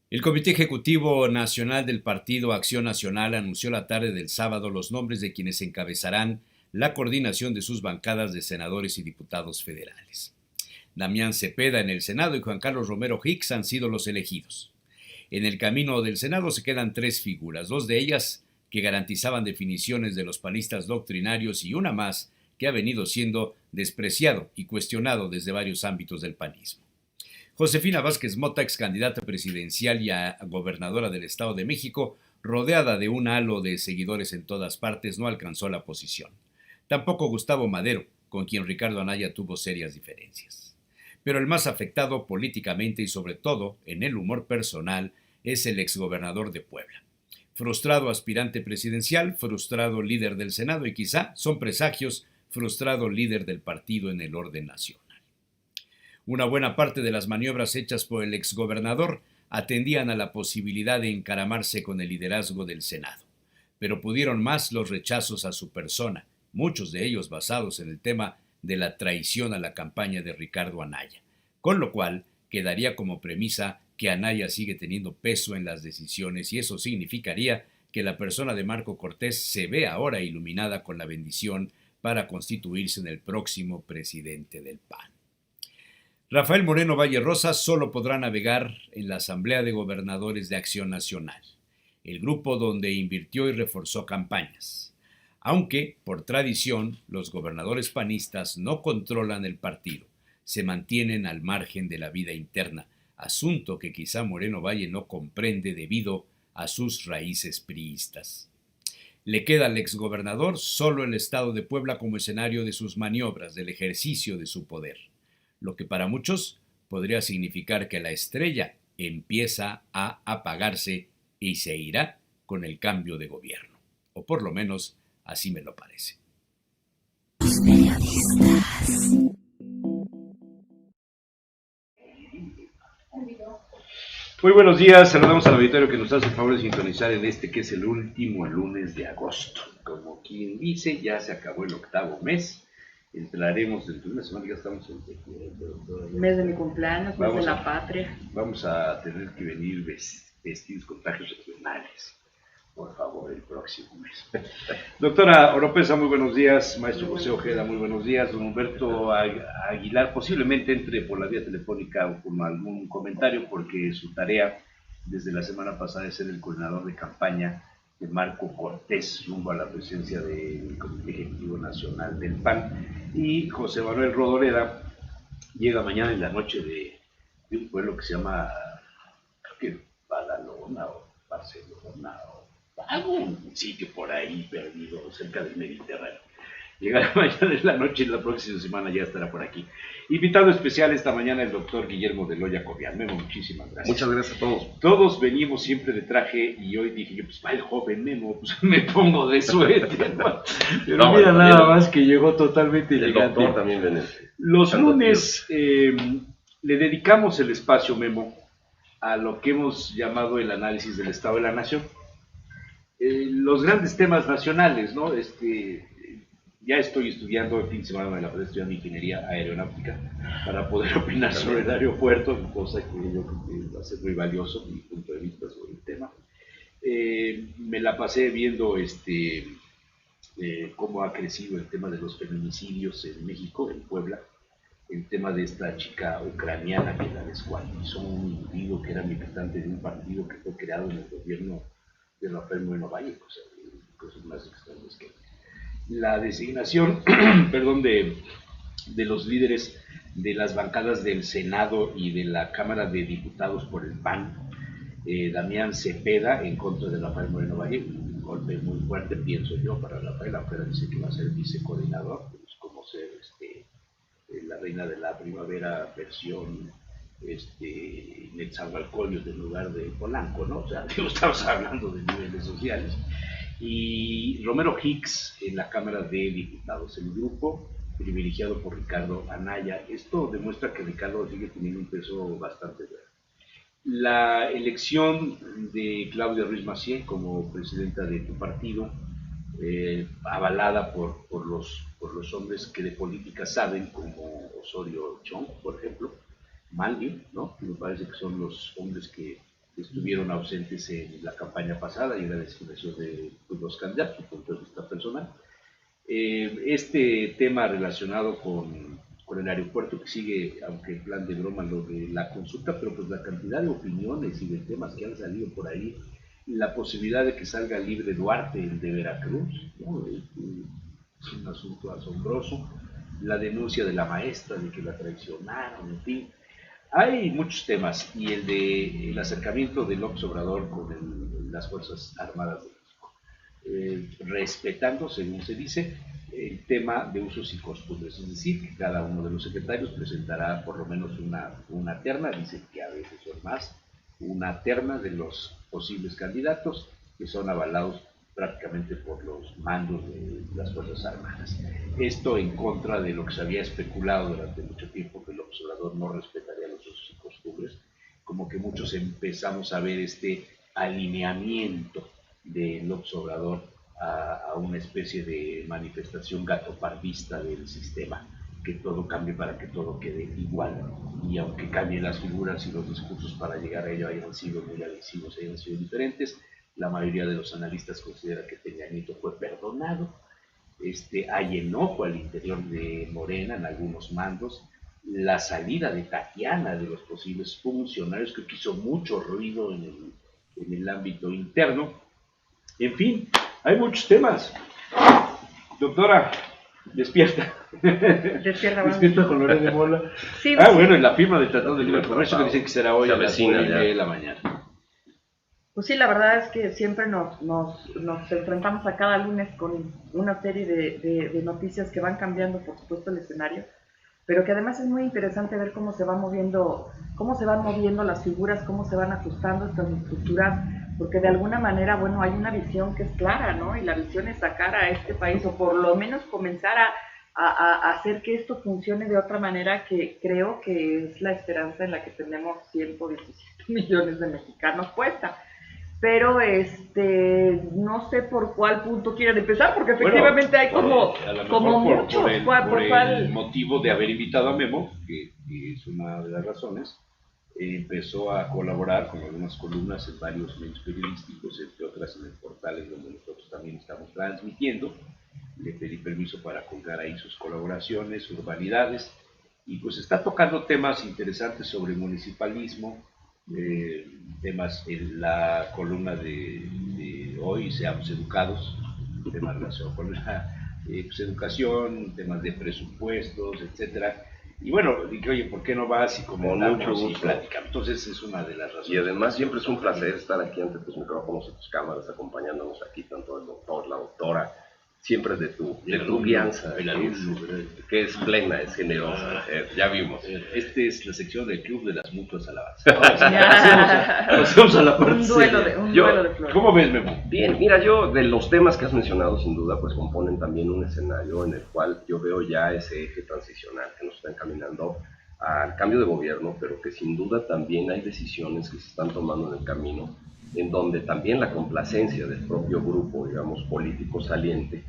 El Comité Ejecutivo Nacional del Partido Acción Nacional anunció la tarde del sábado los nombres de quienes encabezarán la coordinación de sus bancadas de senadores y diputados federales. Damián Cepeda en el Senado y Juan Carlos Romero Hicks han sido los elegidos. En el camino del Senado se quedan tres figuras, dos de ellas que garantizaban definiciones de los panistas doctrinarios y una más que ha venido siendo despreciado y cuestionado desde varios ámbitos del panismo. Josefina Vázquez Mota, ex candidata presidencial y a gobernadora del Estado de México, rodeada de un halo de seguidores en todas partes, no alcanzó la posición. Tampoco Gustavo Madero, con quien Ricardo Anaya tuvo serias diferencias. Pero el más afectado políticamente y sobre todo en el humor personal es el exgobernador de Puebla. Frustrado aspirante presidencial, frustrado líder del Senado y quizá, son presagios, frustrado líder del partido en el orden nacional. Una buena parte de las maniobras hechas por el exgobernador atendían a la posibilidad de encaramarse con el liderazgo del Senado, pero pudieron más los rechazos a su persona, muchos de ellos basados en el tema de la traición a la campaña de Ricardo Anaya, con lo cual quedaría como premisa que Anaya sigue teniendo peso en las decisiones y eso significaría que la persona de Marco Cortés se ve ahora iluminada con la bendición para constituirse en el próximo presidente del PAN. Rafael Moreno Valle Rosas solo podrá navegar en la Asamblea de Gobernadores de Acción Nacional, el grupo donde invirtió y reforzó campañas. Aunque, por tradición, los gobernadores panistas no controlan el partido, se mantienen al margen de la vida interna, asunto que quizá Moreno Valle no comprende debido a sus raíces priistas. Le queda al exgobernador solo el estado de Puebla como escenario de sus maniobras, del ejercicio de su poder, lo que para muchos podría significar que la estrella empieza a apagarse y se irá con el cambio de gobierno, o por lo menos así me lo parece. Muy buenos días, saludamos al auditorio que nos hace el favor de sintonizar en este que es el último lunes de agosto. Como quien dice, ya se acabó el octavo mes, entraremos dentro de una semana, ya estamos en mes de mi cumpleaños, mes de la patria. Vamos a tener que venir vestidos con trajes regionales, por favor, el próximo mes. Doctora Oropesa, muy buenos días. Maestro José Ojeda, muy buenos días. Don Humberto Aguilar, posiblemente entre por la vía telefónica o con algún comentario, porque su tarea desde la semana pasada es ser el coordinador de campaña de Marco Cortés rumbo a la presidencia del Comité Ejecutivo Nacional del PAN. Y José Manuel Rodoreda llega mañana en la noche de un pueblo que se llama, creo que Badalona o Barcelona o algún sitio por ahí perdido cerca del Mediterráneo. Llegará mañana en la noche y la próxima semana ya estará por aquí. Invitado especial esta mañana el doctor Guillermo de Loya Cobian. Memo, muchísimas gracias. Muchas gracias a todos. Todos venimos siempre de traje y hoy dije yo, pues va el joven Memo, pues me pongo de suéter, ¿no? Pero no, mira nada más que llegó totalmente elegante. El doctor también viene. Los lunes le dedicamos el espacio, Memo, a lo que hemos llamado el análisis del Estado de la Nación. Los grandes temas nacionales, ¿no? Ya estoy estudiando, el fin de semana me la estoy estudiando ingeniería aeronáutica para poder opinar sobre el aeropuerto, cosa que yo creo que va a ser muy valioso mi punto de vista sobre el tema. Me la pasé viendo cómo ha crecido el tema de los feminicidios en México, en Puebla, el tema de esta chica ucraniana que la descuartizó un individuo que era militante de un partido que fue creado en el gobierno de Rafael Moreno Valle, cosas más extrañas que la designación perdón, de los líderes de las bancadas del Senado y de la Cámara de Diputados por el PAN, Damián Cepeda en contra de Rafael Moreno Valle, un golpe muy fuerte, pienso yo, para Rafael. Rafael dice que va a ser vicecoordinador, pues como ser la reina de la primavera versión Nezahualcóyotl en lugar de Polanco, ¿no? O sea, estamos hablando de niveles sociales. Y Romero Hicks en la Cámara de Diputados, el grupo privilegiado por Ricardo Anaya. Esto demuestra que Ricardo sigue teniendo un peso bastante grande. La elección de Claudia Ruiz Massieu como presidenta de tu partido, avalada por los hombres que de política saben, como Osorio Chong, por ejemplo, Manlio, ¿no? Me parece que son los hombres que estuvieron ausentes en la campaña pasada y en la designación de los candidatos, por punto de vista personal. Este tema relacionado con el aeropuerto que sigue, aunque en plan de broma, lo de la consulta, pero pues la cantidad de opiniones y de temas que han salido por ahí, la posibilidad de que salga libre Duarte, el de Veracruz, ¿no? Es un asunto asombroso, la denuncia de la maestra de que la traicionaron, en fin. Hay muchos temas y el acercamiento de López Obrador con las Fuerzas Armadas de México, respetando, según se dice, el tema de usos y costumbres, es decir, que cada uno de los secretarios presentará por lo menos una terna, dicen que a veces son más, una terna de los posibles candidatos que son avalados prácticamente por los mandos de las Fuerzas Armadas. Esto en contra de lo que se había especulado durante mucho tiempo, que el observador no respetaría los usos y costumbres, como que muchos empezamos a ver este alineamiento del observador a una especie de manifestación gatopardista del sistema, que todo cambie para que todo quede igual, y aunque cambien las figuras y los discursos para llegar a ello hayan sido muy agresivos, hayan sido diferentes, la mayoría de los analistas considera que Peña Nieto fue perdonado. Hay enojo al interior de Morena en algunos mandos. La salida de Tatiana de los posibles funcionarios, creo que hizo mucho ruido en el ámbito interno. En fin, hay muchos temas. Doctora, despierta. Despierta con Lorena de Mola. Sí, bueno, en la firma del Tratado de Libre Comercio que dicen que será hoy a las 9:30 de la mañana. Pues sí, la verdad es que siempre nos enfrentamos a cada lunes con una serie de noticias que van cambiando, por supuesto, el escenario, pero que además es muy interesante ver cómo se van moviendo las figuras, cómo se van ajustando estas estructuras, porque de alguna manera, bueno, hay una visión que es clara, ¿no? Y la visión es sacar a este país, o por lo menos comenzar a hacer que esto funcione de otra manera, que creo que es la esperanza en la que tenemos 117 millones de mexicanos puesta. Pero no sé por cuál punto quieren empezar, porque efectivamente hay como muchos. Por el motivo de haber invitado a Memo, que es una de las razones, empezó a colaborar con algunas columnas en varios medios periodísticos, entre otras en el portal en donde nosotros también estamos transmitiendo. Le pedí permiso para colgar ahí sus colaboraciones, urbanidades, y pues está tocando temas interesantes sobre municipalismo, temas en la columna de hoy, Seamos Educados, temas relacionados con la educación, temas de presupuestos, etcétera. Y bueno, dije, oye, ¿por qué no vas y comentamos y platicamos? Entonces es una de las razones. Y además siempre es un placer estar aquí ante tus micrófonos y tus cámaras, acompañándonos aquí, tanto el doctor, la doctora, siempre de tu guianza, que es plena, es generosa, ya vimos. Esta es la sección del Club de las Mutuas Alabanzas. Pasemos a la parte. Un duelo de flores. ¿Cómo ves, Memo? Bien, mira, yo de los temas que has mencionado, sin duda, pues componen también un escenario en el cual yo veo ya ese eje transicional que nos está encaminando al cambio de gobierno, pero que sin duda también hay decisiones que se están tomando en el camino, en donde también la complacencia del propio grupo, digamos, político saliente,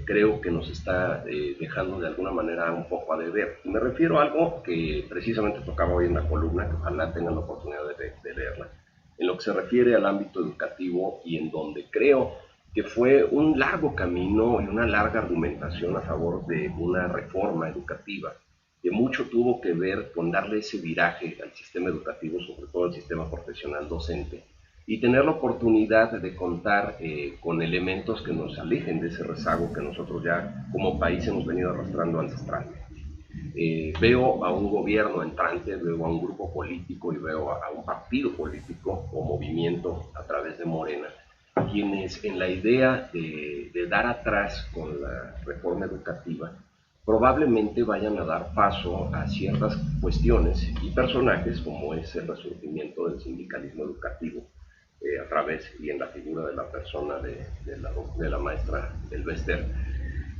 creo que nos está dejando de alguna manera un poco a deber. Me refiero a algo que precisamente tocaba hoy en la columna, que ojalá tengan la oportunidad de leerla, en lo que se refiere al ámbito educativo, y en donde creo que fue un largo camino y una larga argumentación a favor de una reforma educativa, que mucho tuvo que ver con darle ese viraje al sistema educativo, sobre todo al sistema profesional docente, y tener la oportunidad de contar con elementos que nos alejen de ese rezago que nosotros ya como país hemos venido arrastrando ancestralmente. Veo a un gobierno entrante, veo a un grupo político y veo a un partido político o movimiento a través de Morena, quienes en la idea de dar atrás con la reforma educativa probablemente vayan a dar paso a ciertas cuestiones y personajes, como es el resurgimiento del sindicalismo educativo, a través y en la figura de la persona de la maestra Elbester,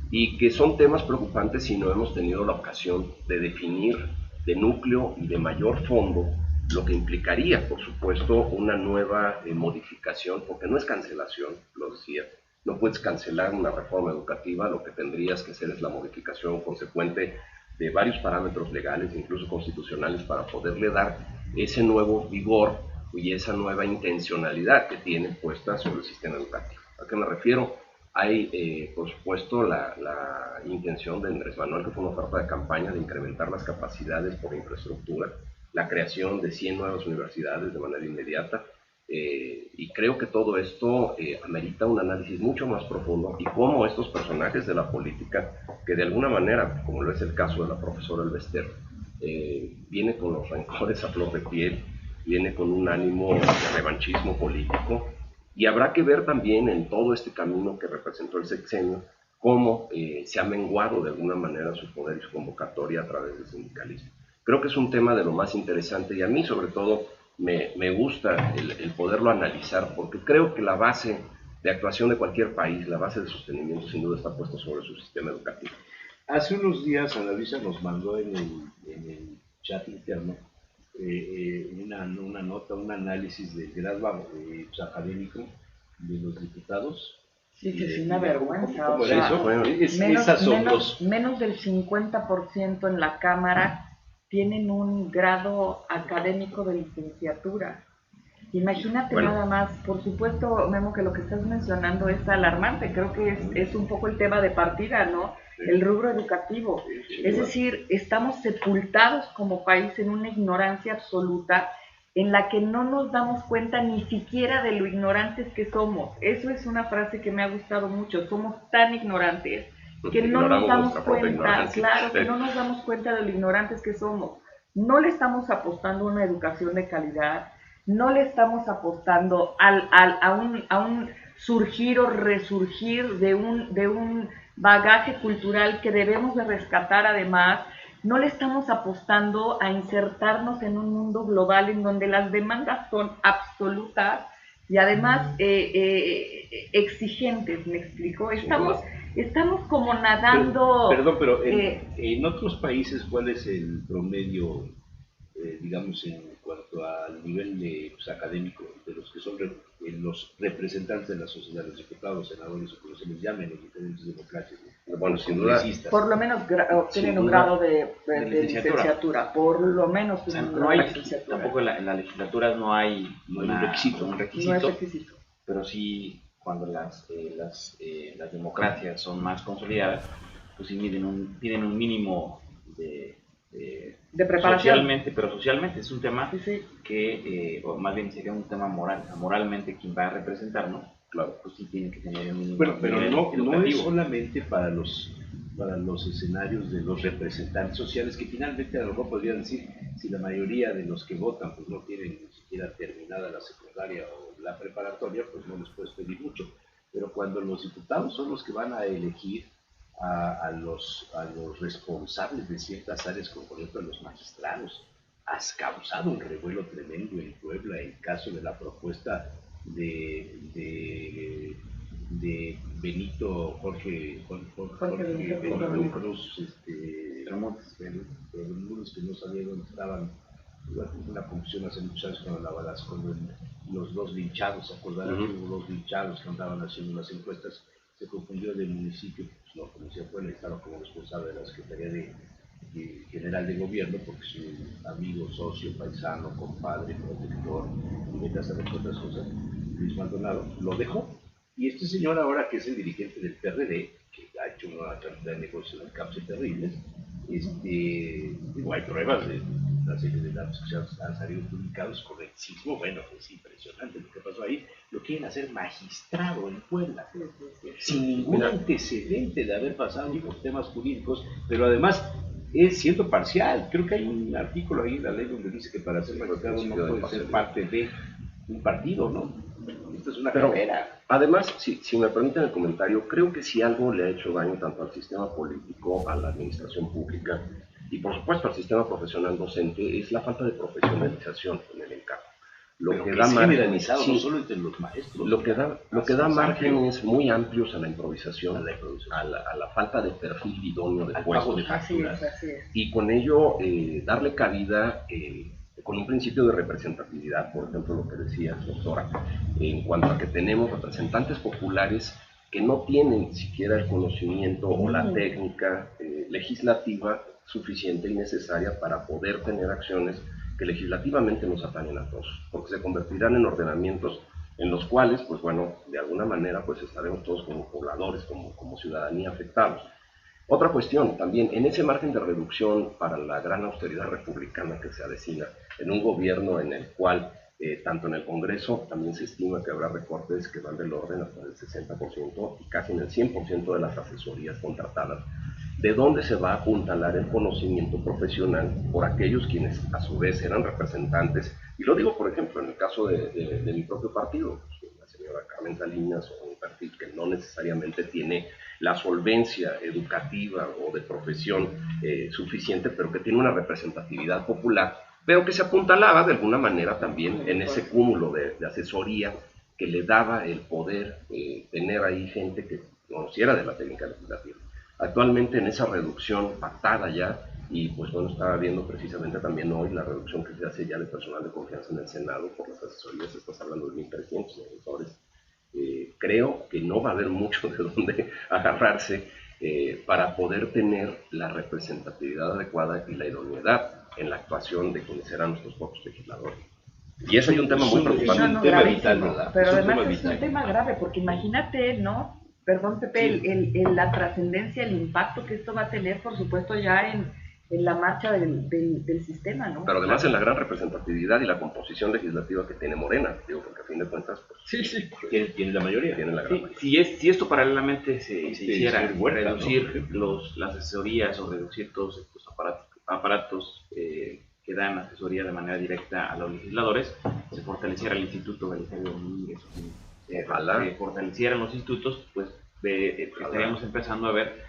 y que son temas preocupantes si no hemos tenido la ocasión de definir de núcleo y de mayor fondo lo que implicaría, por supuesto, una nueva modificación, porque no es cancelación, lo decía, no puedes cancelar una reforma educativa, lo que tendrías que hacer es la modificación consecuente de varios parámetros legales, incluso constitucionales, para poderle dar ese nuevo vigor y esa nueva intencionalidad que tiene puesta sobre el sistema educativo. ¿A qué me refiero? Hay, por supuesto, la intención de Andrés Manuel, que fue una oferta de campaña, de incrementar las capacidades por infraestructura, la creación de 100 nuevas universidades de manera inmediata, y creo que todo esto amerita un análisis mucho más profundo y cómo estos personajes de la política, que de alguna manera, como lo es el caso de la profesora Elvester, viene con los rencores a flor de piel, viene con un ánimo de revanchismo político, y habrá que ver también en todo este camino que representó el sexenio cómo se ha menguado de alguna manera su poder y su convocatoria a través del sindicalismo. Creo que es un tema de lo más interesante y a mí sobre todo me gusta el poderlo analizar, porque creo que la base de actuación de cualquier país, la base de sostenimiento sin duda está puesta sobre su sistema educativo. Hace unos días Ana Luisa nos mandó en el chat interno una nota, un análisis del grado académico de los diputados. Sí, que es una vergüenza. ¿Cómo era eso? Menos del 50% en la Cámara tienen un grado académico de licenciatura. Imagínate nada más. Por supuesto, Memo, que lo que estás mencionando es alarmante. Creo que es un poco el tema de partida, ¿no? El rubro educativo. Es decir, estamos sepultados como país en una ignorancia absoluta en la que no nos damos cuenta ni siquiera de lo ignorantes que somos. Eso es una frase que me ha gustado mucho. Somos tan ignorantes que no nos damos cuenta, claro, que no nos damos cuenta de lo ignorantes que somos. No le estamos apostando a una educación de calidad, no le estamos apostando a un surgir o resurgir de un bagaje cultural que debemos de rescatar además. No le estamos apostando a insertarnos en un mundo global en donde las demandas son absolutas y además exigentes, ¿me explico? Estamos como nadando... Pero en otros países, ¿cuál es el promedio, digamos, en cuanto al nivel académico de los que son los representantes de la sociedad, los diputados, senadores o como se les llame en las diferentes democracias? Bueno, sin duda, por lo menos tienen un grado de licenciatura, por lo menos tienen un grado de licenciatura. Tampoco en la legislatura no hay un requisito, no es requisito. Pero sí, cuando las democracias son más consolidadas, pues sí piden un mínimo de preparación. Socialmente es un tema que, o más bien sería un tema moral. Moralmente quien va a representarnos, claro, pues sí tiene que tener un mínimo. Bueno, pero no es solamente para los escenarios de los representantes sociales, que finalmente a lo mejor podrían decir, si la mayoría de los que votan pues no tienen ni siquiera terminada la secundaria o la preparatoria, pues no les puedes pedir mucho. Pero cuando los diputados son los que van a elegir a los responsables de ciertas áreas, como por ejemplo a los magistrados, has causado un revuelo tremendo en Puebla en caso de la propuesta de Benito Jorge Benito Cruz, Bermúdez, que no sabía dónde estaban. Una confusión hace muchos años cuando los dos linchados, ¿se acordarán que hubo dos linchados que andaban haciendo unas encuestas? Se confundió del municipio, pues no conocía Puebla, estaba como responsable de la Secretaría General de Gobierno, porque su amigo, socio, paisano, compadre, protector, y mientras hacer otras cosas, Luis Maldonado, lo dejó. Y este señor ahora, que es el dirigente del PRD, que ha hecho una cantidad de negocios en el CAPSE terribles, hay pruebas de una serie de datos que han salido publicados con el sismo. Bueno, es impresionante lo que pasó ahí. Lo quieren hacer magistrado en Puebla, sin ningún antecedente de haber pasado por temas jurídicos, pero además es siendo parcial. Creo que hay un artículo ahí en la ley donde dice que para ser magistrado no puede ser parte de un partido, ¿no? Esto es una carrera. Además, si me permiten el comentario, creo que si algo le ha hecho daño tanto al sistema político, a la administración pública y por supuesto al sistema profesional docente, es la falta de profesionalización en el encargo. Lo que da generalizado, no solo entre los maestros. Lo que da márgenes muy amplios a la improvisación, a la falta de perfil idóneo de puestos. Así es. Y con ello darle cabida con un principio de representatividad, por ejemplo, lo que decías, doctora, en cuanto a que tenemos representantes populares que no tienen siquiera el conocimiento o la técnica legislativa suficiente y necesaria para poder tener acciones que que legislativamente nos atañen a todos, porque se convertirán en ordenamientos en los cuales, pues bueno, de alguna manera, pues estaremos todos como pobladores, como ciudadanía afectados. Otra cuestión también, en ese margen de reducción para la gran austeridad republicana que se avecina, en un gobierno en el cual, tanto en el Congreso, también se estima que habrá recortes que van del orden hasta el 60% y casi en el 100% de las asesorías contratadas, ¿de dónde se va a apuntalar el conocimiento profesional por aquellos quienes a su vez eran representantes? Y lo digo, por ejemplo, en el caso de mi propio partido, la señora Carmen Salinas, o un perfil que no necesariamente tiene la solvencia educativa o de profesión suficiente, pero que tiene una representatividad popular, pero que se apuntalaba de alguna manera también en ese cúmulo de asesoría que le daba el poder tener ahí gente que conociera de la técnica legislativa. Actualmente en esa reducción pactada ya, y pues bueno, estaba viendo precisamente también hoy la reducción que se hace ya de personal de confianza en el Senado por las asesorías, estás hablando de 1.300 asesores. Creo que no va a haber mucho de dónde agarrarse para poder tener la representatividad adecuada y la idoneidad en la actuación de quienes serán nuestros propios legisladores. Y eso hay un tema muy preocupante. No, un tema gravísimo, vital, ¿verdad? pero Es un además tema es un vital. tema grave, porque imagínate, ¿no? Perdón, Pepe, la trascendencia, el impacto que esto va a tener, por supuesto, ya en la marcha del sistema, ¿no? Pero además en la gran representatividad y la composición legislativa que tiene Morena, digo, porque a fin de cuentas, pues, Sí. Tiene la mayoría. tiene la gran Sí, mayoría. si esto paralelamente se hiciera, señor Huerta, reducir las asesorías o reducir todos estos aparatos que dan asesoría de manera directa a los legisladores, se fortaleciera el Instituto Belisario Domínguez, Ojalá. se fortalecieran los institutos, pues estaríamos empezando a ver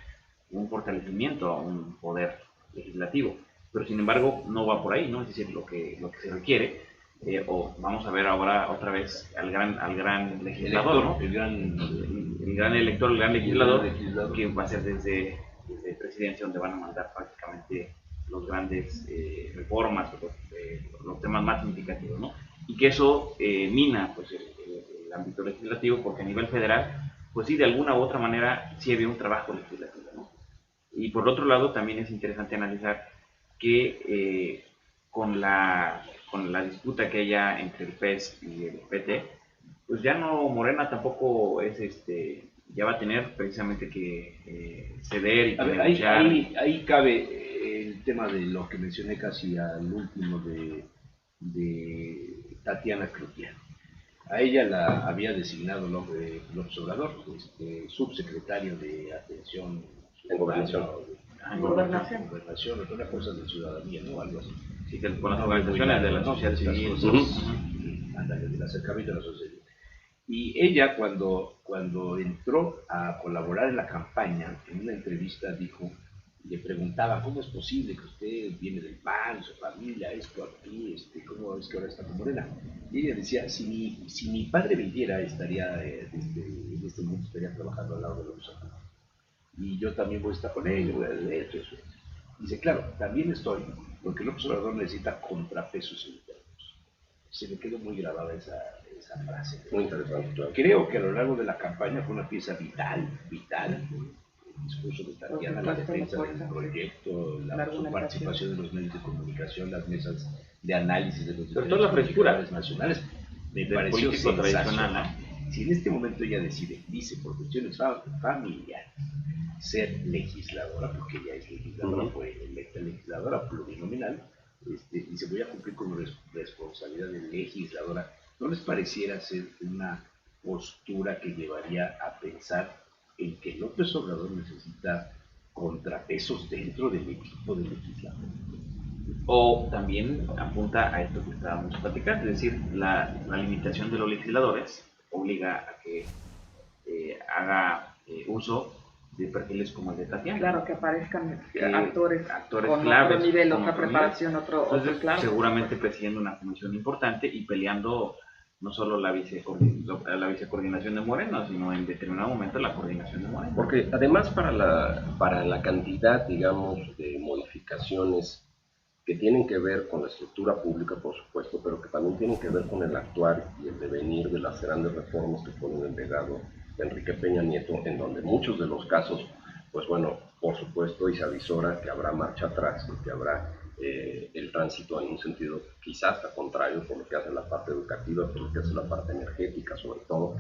un fortalecimiento a un poder legislativo. Pero sin embargo no va por ahí, ¿no? Es decir, lo que se requiere, o vamos a ver ahora otra vez al gran legislador, ¿no? El gran elector, el gran legislador, que va a ser desde presidencia, donde van a mandar prácticamente los grandes reformas, los temas más significativos, ¿no? Y que eso mina pues el ámbito legislativo, porque a nivel federal, pues sí, de alguna u otra manera sí había un trabajo legislativo, ¿no? Y por otro lado, también es interesante analizar que con la disputa que haya entre el PES y el PT, pues ya no, Morena tampoco es ya va a tener precisamente que ceder y A ver, negociar. ahí cabe el tema de lo que mencioné casi al último de Tatiana Cloutier. A ella la había designado López Obrador, subsecretario de Atención En Gobernación. Gobernación, otra cosa de ciudadanía, ¿no? Algo así. Sí, con las organizaciones de la sociedad civil. Ándale, del acercamiento a la sociedad civil. Y ella, cuando entró a colaborar en la campaña, en una entrevista dijo, le preguntaba, ¿cómo es posible que usted viene del PAN, su familia, esto aquí, cómo es que ahora está con Morena? Y ella decía, si mi padre viviera, estaría en este mundo, estaría trabajando al lado de López Obrador. Y yo también voy a estar con él, voy a leer eso. Dice, claro, también estoy, porque López Obrador necesita contrapesos internos. Se me quedó muy grabada esa frase. Muy interesante, claro. Creo que a lo largo de la campaña fue una pieza vital, el discurso de Tatiana, la defensa del proyecto, su participación en los medios de comunicación, las mesas de análisis de los diferentes indicadores nacionales, me del pareció político tradicional, sensacional. Si en este momento ella dice por cuestiones familiares, ser legisladora, porque ella es legisladora, fue electa legisladora plurinominal, dice, voy a cumplir con mi responsabilidad de legisladora, ¿no les pareciera ser una postura que llevaría a pensar en que López Obrador necesita contrapesos dentro del equipo de legisladores? O también apunta a esto que estábamos platicando, es decir, la limitación de los legisladores obliga a que haga uso de perfiles como el de Tatiana. Claro, que aparezcan actores con claves, otro nivel, otra preparación, otro claro. Seguramente presidiendo una comisión importante y peleando no solo la vicecoordinación de Morena, sino en determinado momento la coordinación de Morena. Porque además para la cantidad, digamos, de modificaciones que tienen que ver con la estructura pública, por supuesto, pero que también tienen que ver con el actuar y el devenir de las grandes reformas que fueron el legado de Enrique Peña Nieto, en donde muchos de los casos, pues bueno, por supuesto, y se avisora que habrá marcha atrás, que habrá el tránsito en un sentido quizás hasta contrario por lo que hace la parte educativa, por lo que hace la parte energética sobre todo.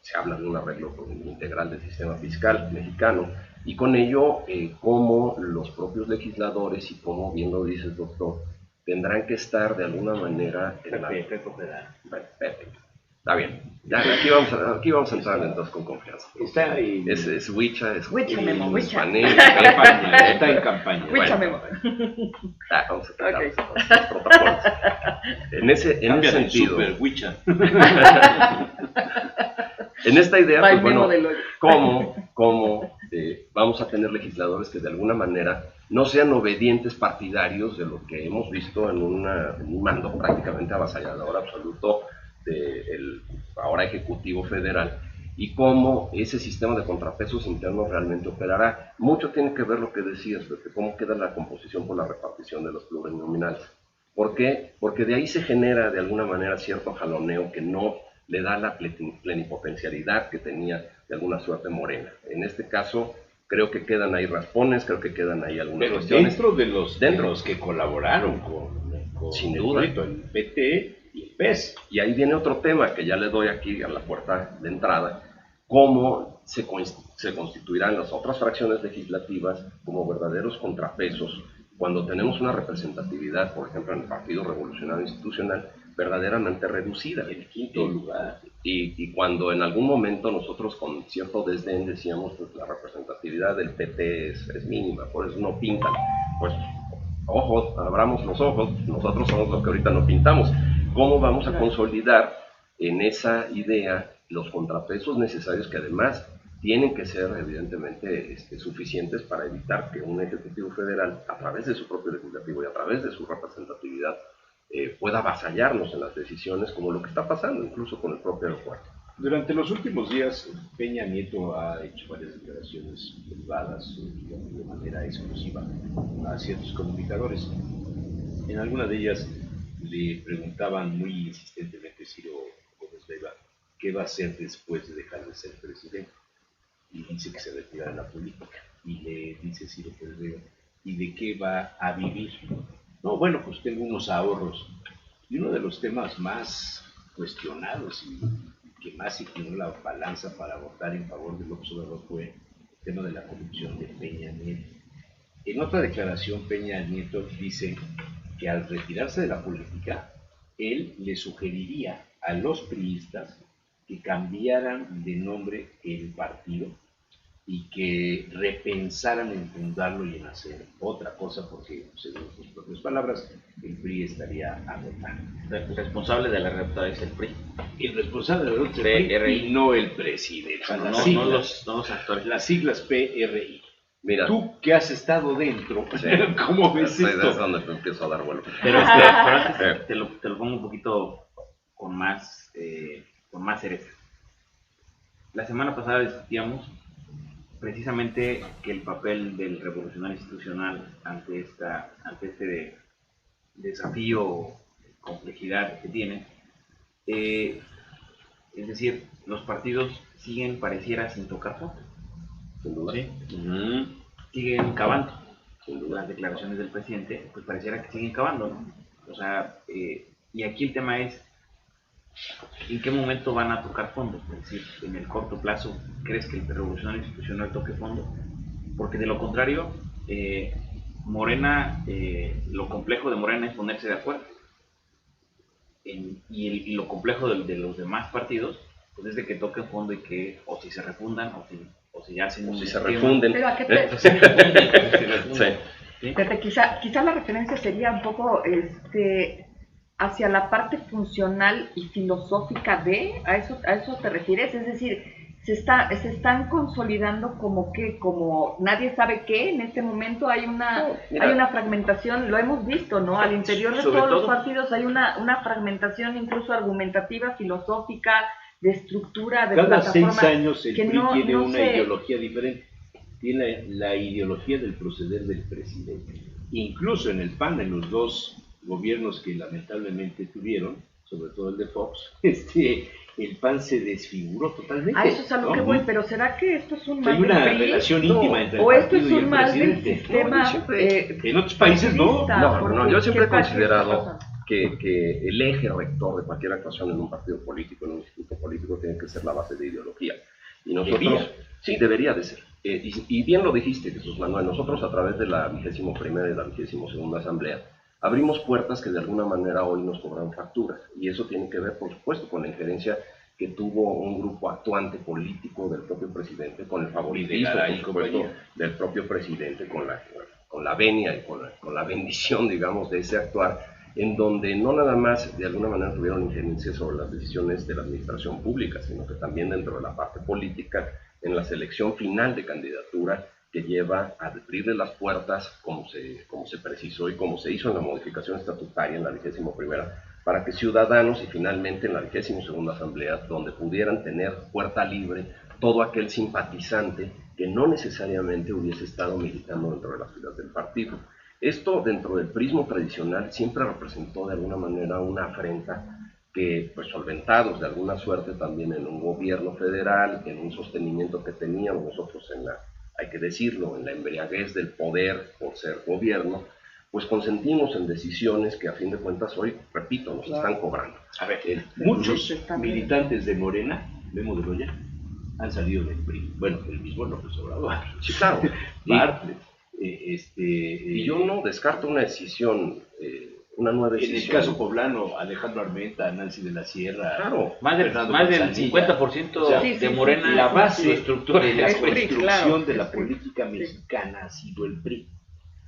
Se habla de un arreglo integral del sistema fiscal mexicano y con ello cómo los propios legisladores y como bien lo dice el doctor, tendrán que estar de alguna manera en la... Está bien. Ya, aquí vamos a entrar entonces con confianza. Está ahí. Es Huicha, es Memo, Huicha. Está en campaña. Huicha Memo. Vamos a tratar los protocolos. En ese sentido. Super Huicha. En esta idea, pues bueno, Memo del ¿cómo vamos a tener legisladores que de alguna manera no sean obedientes partidarios de lo que hemos visto en un mando prácticamente avasallador absoluto del ahora Ejecutivo Federal, y cómo ese sistema de contrapesos internos realmente operará? Mucho tiene que ver lo que decías, de cómo queda la composición por la repartición de los plurinominales. ¿Por qué? Porque de ahí se genera de alguna manera cierto jaloneo que no le da la plenipotencialidad que tenía de alguna suerte Morena. En este caso, creo que quedan ahí raspones, creo que quedan ahí algunas cuestiones. Dentro de los que colaboraron con sin el duda, proyecto, el PT y el PES. Y ahí viene otro tema que ya le doy aquí a la puerta de entrada: cómo se constituirán las otras fracciones legislativas como verdaderos contrapesos cuando tenemos una representatividad, por ejemplo, en el Partido Revolucionario Institucional, verdaderamente reducida. En el quinto lugar. Y cuando en algún momento nosotros con cierto desdén decíamos pues la representatividad del PT es mínima, por eso no pintan. Pues ojos, abramos los ojos, nosotros somos los que ahorita no pintamos. ¿Cómo vamos a consolidar en esa idea los contrapesos necesarios que además tienen que ser evidentemente suficientes para evitar que un Ejecutivo Federal, a través de su propio Legislativo y a través de su representatividad, pueda avasallarnos en las decisiones, como lo que está pasando incluso con el propio aeropuerto? Durante los últimos días, Peña Nieto ha hecho varias declaraciones privadas, digamos, de manera exclusiva a ciertos comunicadores. En alguna de ellas le preguntaban muy insistentemente Ciro Gómez Leiva qué va a hacer después de dejar de ser presidente. Y dice que se retira de la política. Y le dice Ciro Gómez Leiva, ¿y de qué va a vivir? No, bueno, pues tengo unos ahorros. Y uno de los temas más cuestionados y que más inclinó la balanza para votar en favor de López Obrador fue el tema de la corrupción de Peña Nieto. En otra declaración, Peña Nieto dice que al retirarse de la política, él le sugeriría a los priistas que cambiaran de nombre el partido y que repensaran en fundarlo y en hacer otra cosa, porque, según sus propias palabras, el PRI estaría agotado. El responsable de la derrota es el PRI. El responsable de la derrota es el PRI y no el presidente. No los actores. Las siglas PRI. Mira, tú que has estado dentro, sí, ¿cómo ves esto? Es donde te empiezo a dar vuelo. Pero antes te lo pongo un poquito con más cereza. La semana pasada discutíamos precisamente que el papel del revolucionario institucional ante este desafío, complejidad que tiene, es decir, los partidos siguen, pareciera, sin tocar fondo. Sin duda. ¿Sí? Siguen cavando. Las declaraciones del presidente, pues pareciera que siguen cavando, ¿no? O sea, y aquí el tema es, ¿en qué momento van a tocar fondo? Es decir, en el corto plazo, ¿crees que el revolucionario institucional toque fondo? Porque de lo contrario, Morena, lo complejo de Morena es ponerse de acuerdo. Y lo complejo de los demás partidos, pues es de que toquen fondo y que, o si se refundan, o si hacen un se refunden. Pero a qué ¿Sí? Quizá la referencia sería un poco hacia la parte funcional y filosófica a eso te refieres, es decir, se están consolidando como nadie sabe qué, en este momento hay una fragmentación, lo hemos visto, ¿no? Al interior de todos los partidos hay una fragmentación incluso argumentativa, filosófica, de estructura, de plataforma. Cada 6 años el PRI tiene una ideología diferente. Tiene la ideología del proceder del presidente. Incluso en el PAN, en los 2 gobiernos que lamentablemente tuvieron, sobre todo el de Fox, el PAN se desfiguró totalmente. A eso es a lo que voy, pero ¿será que esto es un mal Hay una del PRI? relación íntima entre el ¿O esto partido es y un el mal del presidente? sistema? En otros países no. No, yo siempre he ¿qué pasa? considerado que el eje rector de cualquier actuación en un partido político, en un instituto político, tiene que ser la base de ideología. Y nosotros, sí, debería de ser. Y bien lo dijiste, Jesús Manuel, nosotros a través de la 21ª y la 22ª Asamblea abrimos puertas que de alguna manera hoy nos cobran facturas. Y eso tiene que ver, por supuesto, con la injerencia que tuvo un grupo actuante político del propio presidente, con el favoritismo, por supuesto, del propio presidente, con la venia y con la bendición, digamos, de ese actuar, en donde no nada más de alguna manera tuvieron injerencia sobre las decisiones de la administración pública, sino que también dentro de la parte política, en la selección final de candidatura, que lleva a abrirle las puertas, como se precisó y como se hizo en la modificación estatutaria en la 21ª, para que ciudadanos y finalmente en la 22ª Asamblea, donde pudieran tener puerta libre todo aquel simpatizante que no necesariamente hubiese estado militando dentro de las filas del partido. Esto dentro del prismo tradicional siempre representó de alguna manera una afrenta que, pues solventados de alguna suerte también en un gobierno federal, en un sostenimiento que teníamos nosotros hay que decirlo, en la embriaguez del poder por ser gobierno, pues consentimos en decisiones que a fin de cuentas hoy, repito, nos están cobrando. A ver, muchos militantes de Morena, Memo de Loya, han salido del PRI. Bueno, el mismo López Obrador. Sí, claro. Bartlett. Y yo no descarto una decisión, una nueva decisión. En el caso poblano, Alejandro Armenta, Nancy de la Sierra. Claro. Más del 50% o sea, de Morena, la base su estructura de la es PRI, construcción claro, de la es PRI. política mexicana ha sido el PRI.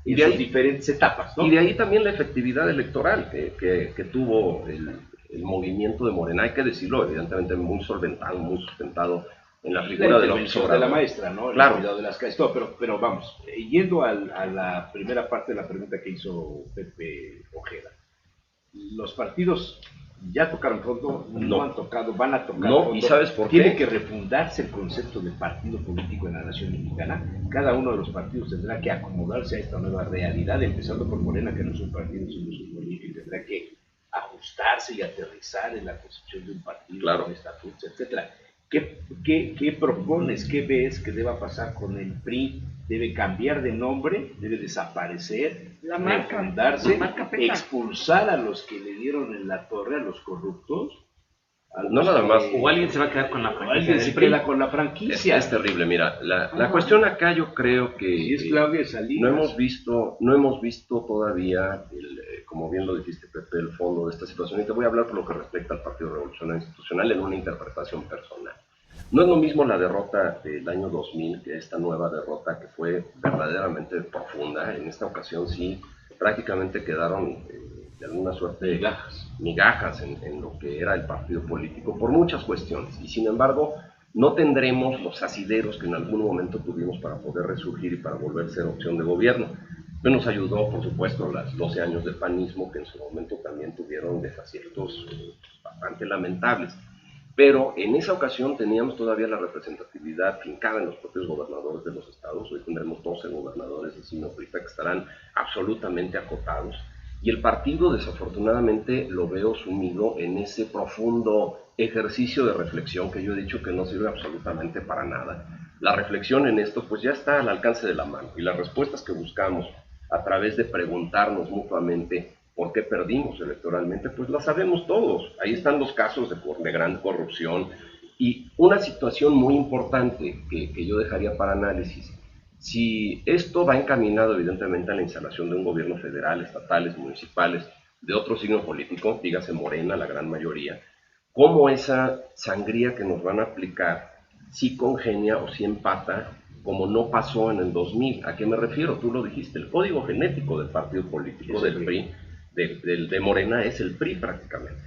Y Y de de ahí- diferentes etapas, ¿no? Y de ahí también la efectividad electoral que tuvo el movimiento de Morena, hay que decirlo, evidentemente muy solventado, muy sustentado en la La figura de intervención de la maestra, ¿no? El Claro. cuidado de las calles, todo, pero vamos, yendo a la primera parte de la pregunta que hizo Pepe Ojeda. Los partidos ya tocaron fondo, no No. han tocado, van a tocar No, fondo. ¿y sabes por Tiene qué? que refundarse el concepto de partido político en la nación mexicana. Cada uno de los partidos tendrá que acomodarse a esta nueva realidad, empezando por Morena, que no es un partido, sino es un político, y tendrá que ajustarse y aterrizar en la concepción de un partido, Claro. con estatutos, etcétera. ¿Qué propones? ¿Qué ves que deba pasar con el PRI? ¿Debe cambiar de nombre? ¿Debe desaparecer? La marca, ¿Refundarse? la marca pesa. ¿Expulsar a los que le dieron en la torre, a los corruptos? ¿A No los nada que- más. O alguien se va a quedar con la o franquicia alguien del se PRI. queda con la franquicia. Es terrible, mira, la Ajá. cuestión acá yo creo que Si es Claudia Salinas. no hemos visto todavía, como bien lo dijiste Pepe, el fondo de esta situación, y te voy a hablar por lo que respecta al Partido Revolucionario Institucional en una interpretación personal. No es lo mismo la derrota del año 2000 que esta nueva derrota que fue verdaderamente profunda. En esta ocasión sí, prácticamente quedaron de alguna suerte migajas en lo que era el partido político por muchas cuestiones. Y sin embargo, no tendremos los asideros que en algún momento tuvimos para poder resurgir y para volver a ser opción de gobierno. Pero nos ayudó, por supuesto, los 12 años del panismo, que en su momento también tuvieron desaciertos bastante lamentables. Pero en esa ocasión teníamos todavía la representatividad fincada en los propios gobernadores de los estados. Hoy tendremos 12 gobernadores de signo priista que estarán absolutamente acotados. Y el partido, desafortunadamente, lo veo sumido en ese profundo ejercicio de reflexión que yo he dicho que no sirve absolutamente para nada. La reflexión en esto pues ya está al alcance de la mano, y las respuestas que buscamos a través de preguntarnos mutuamente por qué perdimos electoralmente, pues las sabemos todos. Ahí están los casos de gran corrupción, y una situación muy importante que yo dejaría para análisis. Si esto va encaminado evidentemente a la instalación de un gobierno federal, estatales, municipales, de otro signo político, dígase Morena, la gran mayoría, ¿cómo esa sangría que nos van a aplicar si congenia o si empata, como no pasó en el 2000? ¿A qué me refiero? Tú lo dijiste, el código genético del partido político del PRI, de Morena, es el PRI prácticamente.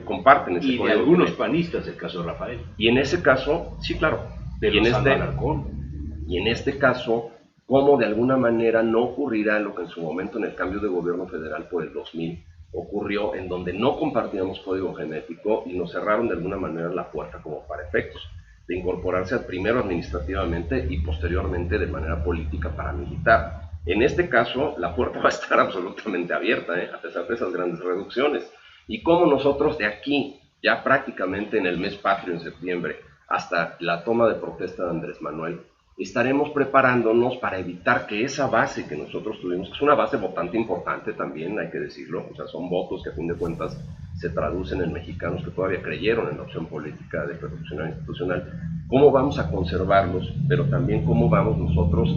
Comparten ese Y de código algunos genético. panistas, el caso de Rafael. Y en ese caso, sí, claro. De Y en Lozano este, Alarcón. y en este caso, cómo de alguna manera no ocurrirá lo que en su momento en el cambio de gobierno federal por el 2000 ocurrió, en donde no compartíamos código genético y nos cerraron de alguna manera la puerta como para efectos de incorporarse primero administrativamente y posteriormente de manera política paramilitar. En este caso, la puerta va a estar absolutamente abierta, a pesar de esas grandes reducciones. Y cómo nosotros de aquí, ya prácticamente en el mes patrio, en septiembre, hasta la toma de protesta de Andrés Manuel, estaremos preparándonos para evitar que esa base que nosotros tuvimos, que es una base votante importante también, hay que decirlo, o sea, son votos que a fin de cuentas se traducen en mexicanos que todavía creyeron en la opción política de perfeccionar institucional, cómo vamos a conservarlos, pero también cómo vamos nosotros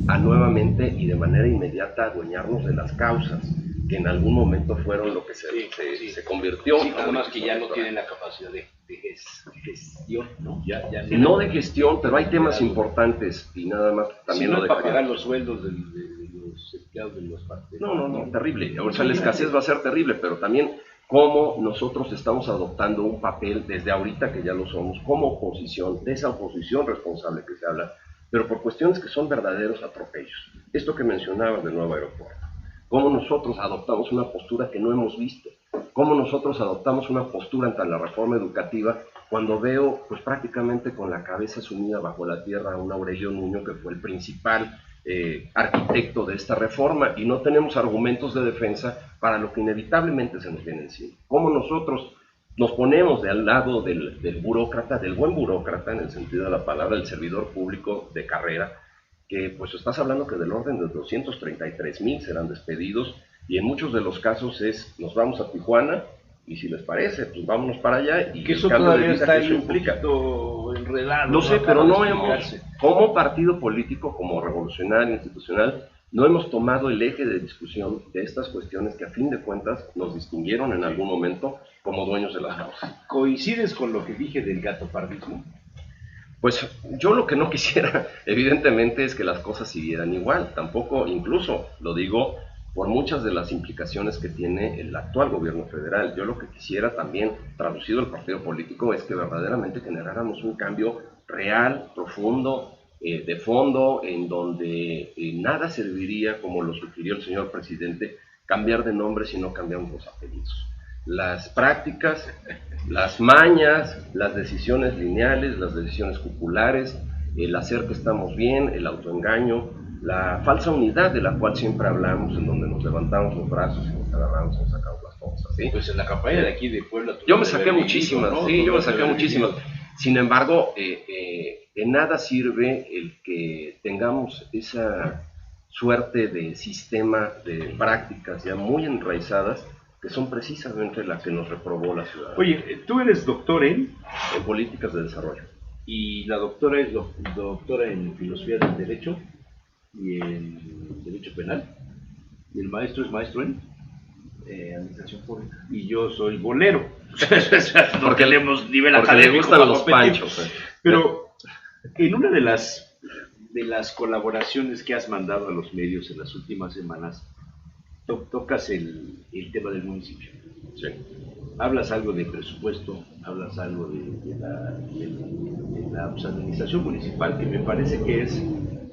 a nuevamente y de manera inmediata adueñarnos de las causas que en algún momento fueron lo que se convirtió. Sí, nada más que ya no tienen la capacidad de gestión, ¿no? No de gestión, pero hay temas importantes y nada más también si no lo para pagar los sueldos de los empleados de los partidos. No, terrible. O sea, la escasez va a ser terrible, pero también cómo nosotros estamos adoptando un papel desde ahorita que ya lo somos, como oposición, de esa oposición responsable que se habla, pero por cuestiones que son verdaderos atropellos. Esto que mencionabas del nuevo aeropuerto. Cómo nosotros adoptamos una postura que no hemos visto, cómo nosotros adoptamos una postura ante la reforma educativa cuando veo pues prácticamente con la cabeza sumida bajo la tierra a un Aurelio Nuño que fue el principal arquitecto de esta reforma y no tenemos argumentos de defensa para lo que inevitablemente se nos viene encima. Cómo nosotros nos ponemos al lado del burócrata, del buen burócrata en el sentido de la palabra, del servidor público de carrera, que pues estás hablando que del orden de 233,000 serán despedidos y en muchos de los casos nos vamos a Tijuana y si les parece, pues vámonos para allá y que el eso cambio de todavía visa está que ahí eso un implica. poquito enredado. No sé, pero no hemos, explicarse. como partido político, como revolucionario institucional, no hemos tomado el eje de discusión de estas cuestiones que a fin de cuentas nos distinguieron en algún momento como dueños de las causas. ¿Coincides con lo que dije del gatopardismo? Pues yo lo que no quisiera, evidentemente, es que las cosas siguieran igual. Tampoco, incluso, lo digo por muchas de las implicaciones que tiene el actual gobierno federal. Yo lo que quisiera también, traducido al partido político, es que verdaderamente generáramos un cambio real, profundo, de fondo, en donde nada serviría, como lo sugirió el señor presidente, cambiar de nombre si no cambiamos los apellidos. Las prácticas, las mañas, las decisiones lineales, las decisiones populares, el hacer que estamos bien, el autoengaño, la falsa unidad de la cual siempre hablamos, en donde nos levantamos los brazos y nos agarramos y nos sacamos las cosas, ¿sí? Pues en la campaña de aquí de Puebla... Yo me saqué muchísimas, ¿no? Sí, yo me saqué muchísimas. Sin embargo, de nada sirve el que tengamos esa suerte de sistema de prácticas ya muy enraizadas que son precisamente las que nos reprobó la ciudad. Oye, tú eres doctor en políticas de desarrollo. Y la doctora es doctora en filosofía del derecho y en derecho penal. Y el maestro es maestro en administración pública. Y yo soy bolero. No tenemos nivel académico. Le gustan los panchos. Pero en una de las colaboraciones que has mandado a los medios en las últimas semanas, tocas el tema del municipio. Sí. Hablas algo de presupuesto, hablas algo de la administración municipal, que me parece que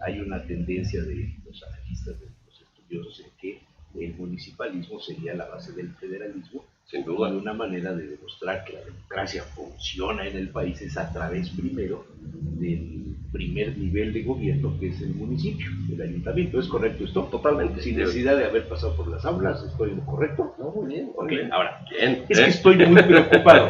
hay una tendencia de los analistas, de los estudiosos, en que el municipalismo sería la base del federalismo. Sin duda. Y una manera de demostrar que la democracia funciona en el país es a través primero del primer nivel de gobierno, que es el municipio, el ayuntamiento. ¿Es correcto esto? Totalmente. Sin necesidad de haber pasado por las aulas. ¿Estoy correcto? No, muy bien. Okay. Bien. Ahora, bien, es que estoy muy preocupado.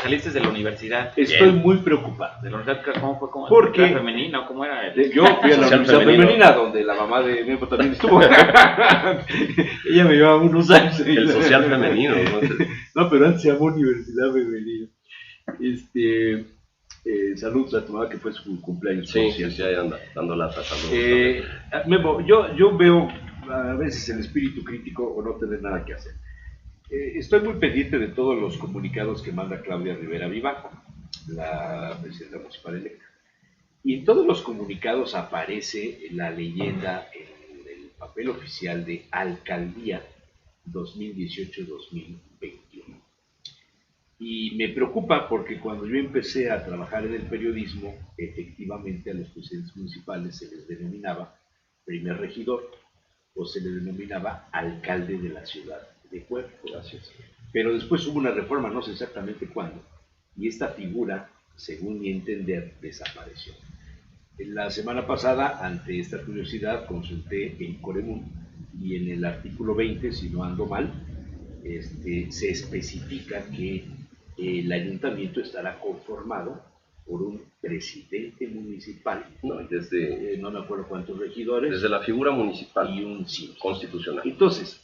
Saliste de la universidad. Estoy muy preocapado. ¿De la universidad cómo fue? ¿Por qué? ¿Femenina? ¿Cómo era? Yo fui a la universidad femenina, donde la mamá de Memo también estuvo. Ella me llevaba unos años. El social femenino. No, pero antes se llamó Universidad Femenina. Saludos a tu mamá, que fue su cumpleaños. Sí, ahí anda, dando lata. Memo, yo veo a veces el espíritu crítico o no tener nada que hacer. Estoy muy pendiente de todos los comunicados que manda Claudia Rivera Vivanco, la presidenta municipal electa. Y en todos los comunicados aparece la leyenda en el papel oficial de Alcaldía 2018-2021. Y me preocupa porque cuando yo empecé a trabajar en el periodismo, efectivamente a los presidentes municipales se les denominaba primer regidor o se les denominaba alcalde de la ciudad de Puebla. Gracias. Pero después hubo una reforma, no sé exactamente cuándo, y esta figura, según mi entender, desapareció. La semana pasada, ante esta curiosidad, consulté el Coremún y en el artículo 20, si no ando mal, se especifica que el ayuntamiento estará conformado por un presidente municipal, No, desde, no me acuerdo cuántos regidores, desde la figura municipal y un síndico constitucional. Entonces,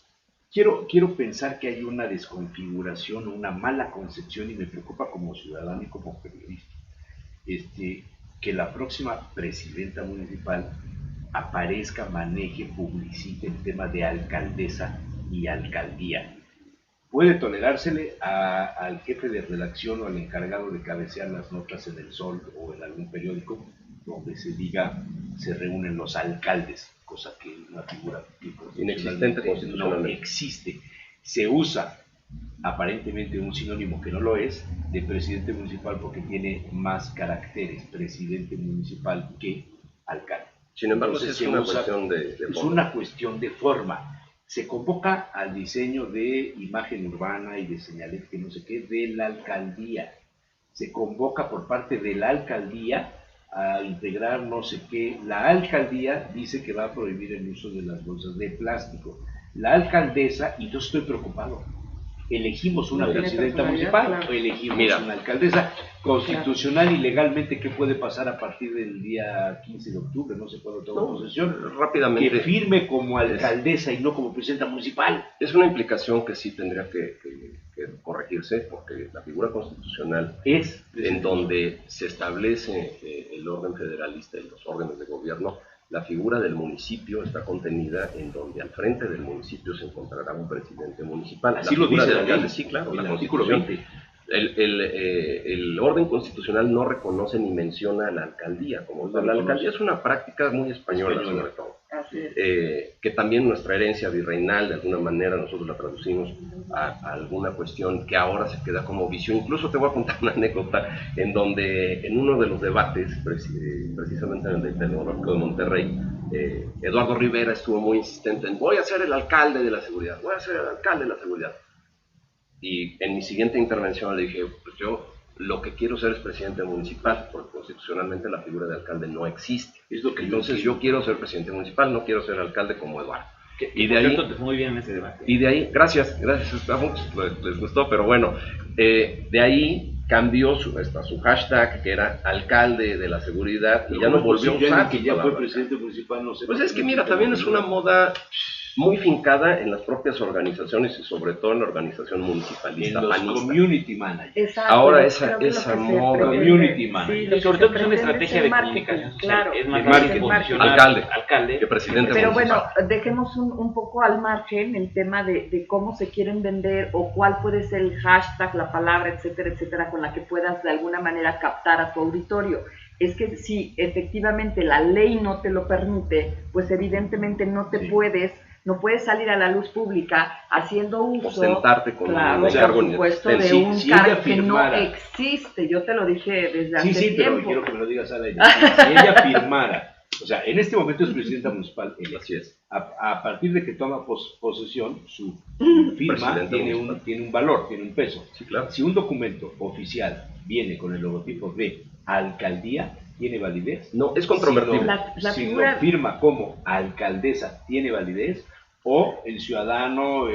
quiero pensar que hay una desconfiguración, una mala concepción, y me preocupa como ciudadano y como periodista, que la próxima presidenta municipal aparezca, maneje, publicite el tema de alcaldesa y alcaldía. Puede tolerársele al jefe de redacción o al encargado de cabecear las notas en El Sol o en algún periódico donde se diga se reúnen los alcaldes, cosa que una figura inexistente no constitucionalmente. existe. Se usa aparentemente un sinónimo que no lo es de presidente municipal porque tiene más caracteres presidente municipal que alcalde. Sin embargo, Entonces, sí es una cuestión de es forma. una cuestión de forma. Se convoca al diseño de imagen urbana y de señalética, no sé qué, de la alcaldía. Se convoca por parte de la alcaldía a integrar no sé qué. La alcaldía dice que va a prohibir el uso de las bolsas de plástico. La alcaldesa, y yo estoy preocupado, elegimos una No tiene presidenta personalidad, municipal, claro. o elegimos Mira. una alcaldesa constitucional y legalmente. ¿Qué puede pasar a partir del día 15 de octubre? No sé cuándo toma posesión. Que Rápidamente, firme como alcaldesa y no como presidenta municipal. es una implicación que sí tendría que corregirse, porque la figura constitucional Es en donde se establece el orden federalista y los órdenes de gobierno, la figura del municipio está contenida en donde al frente del municipio se encontrará un presidente municipal. Así La lo figura dice del la alcalde, ley, sí, claro, el la artículo Constitución. 20. El orden constitucional no reconoce ni menciona a la alcaldía como tal. La alcaldía es una práctica muy española, sobre todo. Así es. Que también nuestra herencia virreinal, de alguna manera, nosotros la traducimos a alguna cuestión que ahora se queda como visión. Incluso te voy a contar una anécdota en donde en uno de los debates, precisamente en el del Tecnológico de Monterrey, Eduardo Rivera estuvo muy insistente en voy a ser el alcalde de la seguridad, voy a ser el alcalde de la seguridad. Y en mi siguiente intervención le dije, pues yo lo que quiero ser es presidente municipal, porque constitucionalmente la figura de alcalde no existe. Es lo que Entonces yo quiero ser presidente municipal, no quiero ser alcalde como Eduardo. Y de ahí te fue muy bien en ese debate. Y de ahí, gracias, a muchos les gustó, pero bueno, de ahí cambió su hashtag, que era alcalde de la seguridad, y ya no volvió a usar. Que ya fue presidente municipal, no sé. Pues es que mira, también es una moda muy fincada en las propias organizaciones y sobre todo en la organización municipalista, en los panista. community managers. Exacto, Ahora creo que esa lo que se moda, pretende- community manager. lo Y sobre todo que es una se pretende estrategia el de marketing, comunicación social. claro, Es más el fácil marketing. posicionar Alcalde, que presidente Pero bueno, municipal. dejemos un poco al margen el tema de cómo se quieren vender o cuál puede ser el hashtag, la palabra, etcétera, con la que puedas de alguna manera captar a tu auditorio. Es que si efectivamente la ley no te lo permite, pues evidentemente no puedes salir a la luz pública haciendo uso, Ostentarte con claro, un cargo por supuesto, de inexistente. un Si ella cargo que no firmara- existe. Yo te lo dije desde hace Sí, pero tiempo. quiero que me lo digas a la idea. Si ella firmara, o sea, en este momento es presidenta municipal, ella. Así es. A partir de que toma posesión, su firma Presidenta tiene municipal. tiene un valor, tiene un peso. Sí, claro. Si un documento oficial viene con el logotipo de alcaldía, ¿tiene validez? No, es controvertible. La Si figura- lo firma como alcaldesa, ¿tiene validez? O el ciudadano,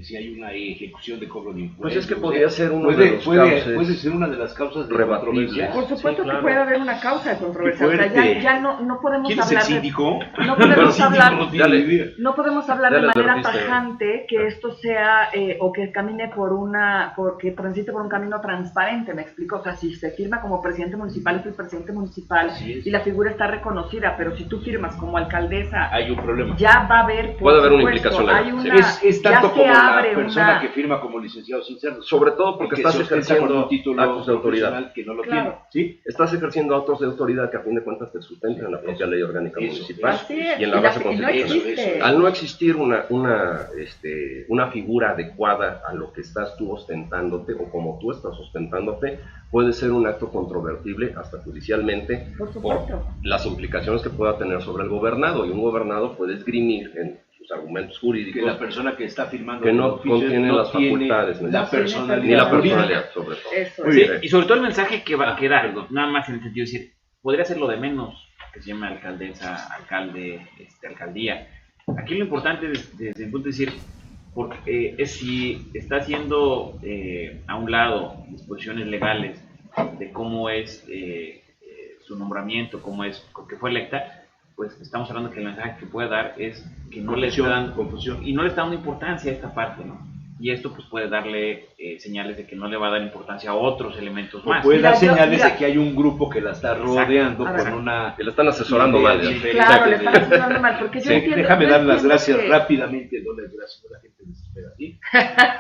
si hay una ejecución de cobro de impuestos. Pues es que podría ser uno puede, de los puede, cauces puede ser una de las causas de rebatibles. controversia. Por supuesto Sí, claro. que puede haber una causa de controversia. O Qué sea, fuerte. ya no podemos ¿Quién es el hablar de, síndico? no podemos hablar, No tiene ni idea. no podemos hablar de Dale, manera advertiste. tajante que esto sea o que camine que transite por un camino transparente. Me explico. O sea, si se firma como presidente municipal es el presidente municipal Así es. y la figura está reconocida, pero si tú firmas como alcaldesa, Hay un problema. ya va a haber, por Puede haber una supuesto, implicación legal, hay sí. una, Es tanto ya se como la abre persona una, que firma como licenciado sin serlo. Sobre todo porque Que estás se ostenta con ejerciendo un título actos de autoridad. profesional que no lo Claro. tiene. ¿Sí? Estás ejerciendo actos de autoridad que a fin de cuentas te sustentan en la propia ley orgánica Eso, municipal así es, y en la base y no constitucional. existe. Al no existir una figura adecuada a lo que estás tú ostentándote o como tú estás ostentándote, puede ser un acto controvertible hasta judicialmente Por por supuesto. las implicaciones que pueda tener sobre el gobernado, y un gobernado puede esgrimir en sus argumentos Que jurídicos la persona que está firmando que el no oficio contiene no las tiene facultades la necesarias. personalidad ni la jurídica. personalidad, sobre todo. Eso Muy es. Sí, bien. y sobre todo el mensaje que da, nada más en el sentido de decir, podría ser lo de menos que se llama alcaldesa, alcalde, alcaldía. Aquí lo importante desde el punto de decir, porque si está haciendo a un lado disposiciones legales de cómo es su nombramiento, cómo es, que fue electa, pues estamos hablando que el mensaje que puede dar es que no le está dando confusión y no le está dando importancia a esta parte, ¿no? Y esto pues puede darle señales de que no le va a dar importancia a otros elementos más. Puede dar señales de que hay un grupo que la está rodeando con una... Que la están asesorando mal. Claro, le están asesorando mal, porque yo entiendo... Déjame dar las gracias rápidamente, no las gracias, la gente desespera, ¿sí?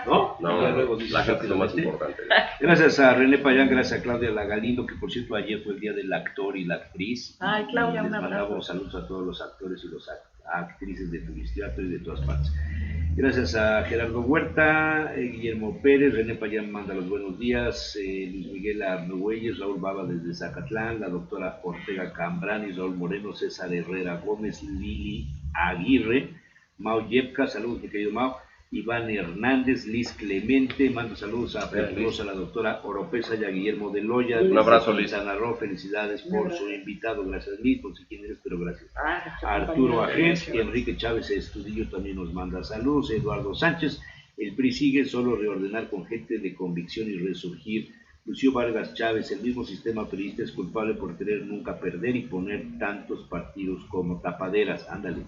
¿No? No, la gente es lo más importante. Gracias a René Payán, gracias a Claudia Lagalindo, que por cierto ayer fue el día del actor y la actriz. Ay, Claudia, les un abrazo. mandamos saludos a todos los actores y las actrices de Tulisteatro y de todas partes. Gracias a Gerardo Huerta, Guillermo Pérez, René Payán manda los buenos días, Luis Miguel Argüelles, Raúl Baba desde Zacatlán, la doctora Ortega Cambrani, Raúl Moreno, César Herrera Gómez, Lili Aguirre, Mau Yepka, saludos mi querido Mau, Iván Hernández, Liz Clemente, mando saludos a Perturosa, la doctora Oropesa y a Guillermo de Loya. Un abrazo, Liz. Santana Roo, felicidades por su invitado, gracias Liz, no sé quién eres, pero gracias. Arturo Agés, Enrique Chávez Estudillo también nos manda saludos, Eduardo Sánchez, el PRI sigue, solo reordenar con gente de convicción y resurgir. Lucio Vargas Chávez, el mismo sistema priista es culpable por querer nunca perder y poner tantos partidos como tapaderas, ándale.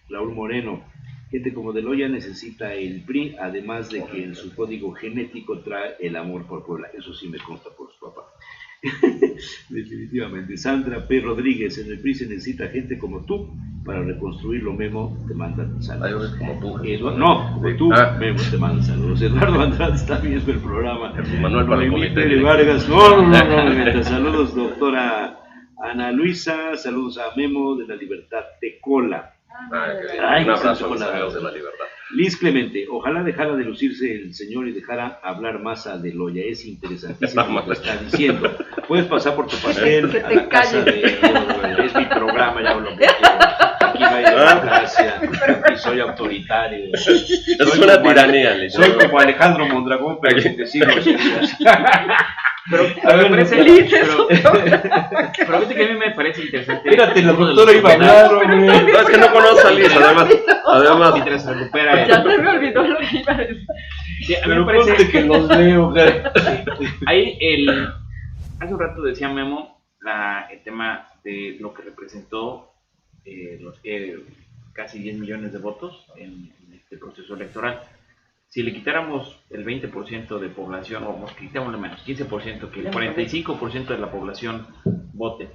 Raúl Moreno, gente como de Loya necesita el PRI, además de que en su código genético trae el amor por Puebla. Eso sí me consta por su papá. Definitivamente. Sandra P. Rodríguez, en el PRI se necesita gente como tú para reconstruirlo. Memo, te mandan saludos. Como tú. Como tú, Memo, te mandan saludos. Eduardo Andrade está viendo el programa. Manuel para el comité de Vargas. No. Saludos, doctora Ana Luisa. Saludos a Memo de la Libertad Tecola. Un abrazo a los amigos de la Libertad. Liz Clemente, ojalá dejara de lucirse el señor y dejara hablar más a De Loya, es interesantísimo lo que está diciendo. Puedes pasar por tu pastel a la casa es mi programa, ya hablo mucho. Aquí no hay democracia, y soy autoritario. Es una tiranía, soy como Alejandro Mondragón, pero sin decir groserías. Pero me parece que a mí me parece interesante. Espérate, la doctora iba a hablar, hombre. No, es que no conozco a Liz, además. Mientras se recupera. Ya se me olvidó lo que iba a decir. Sí, a mí pero me parece que los leo. Ahí hace un rato decía Memo el tema de lo que representó los casi 10 millones de votos en este proceso electoral. Si le quitáramos el 20% de población, o quitémosle menos, 15%, que el 45% de la población vote,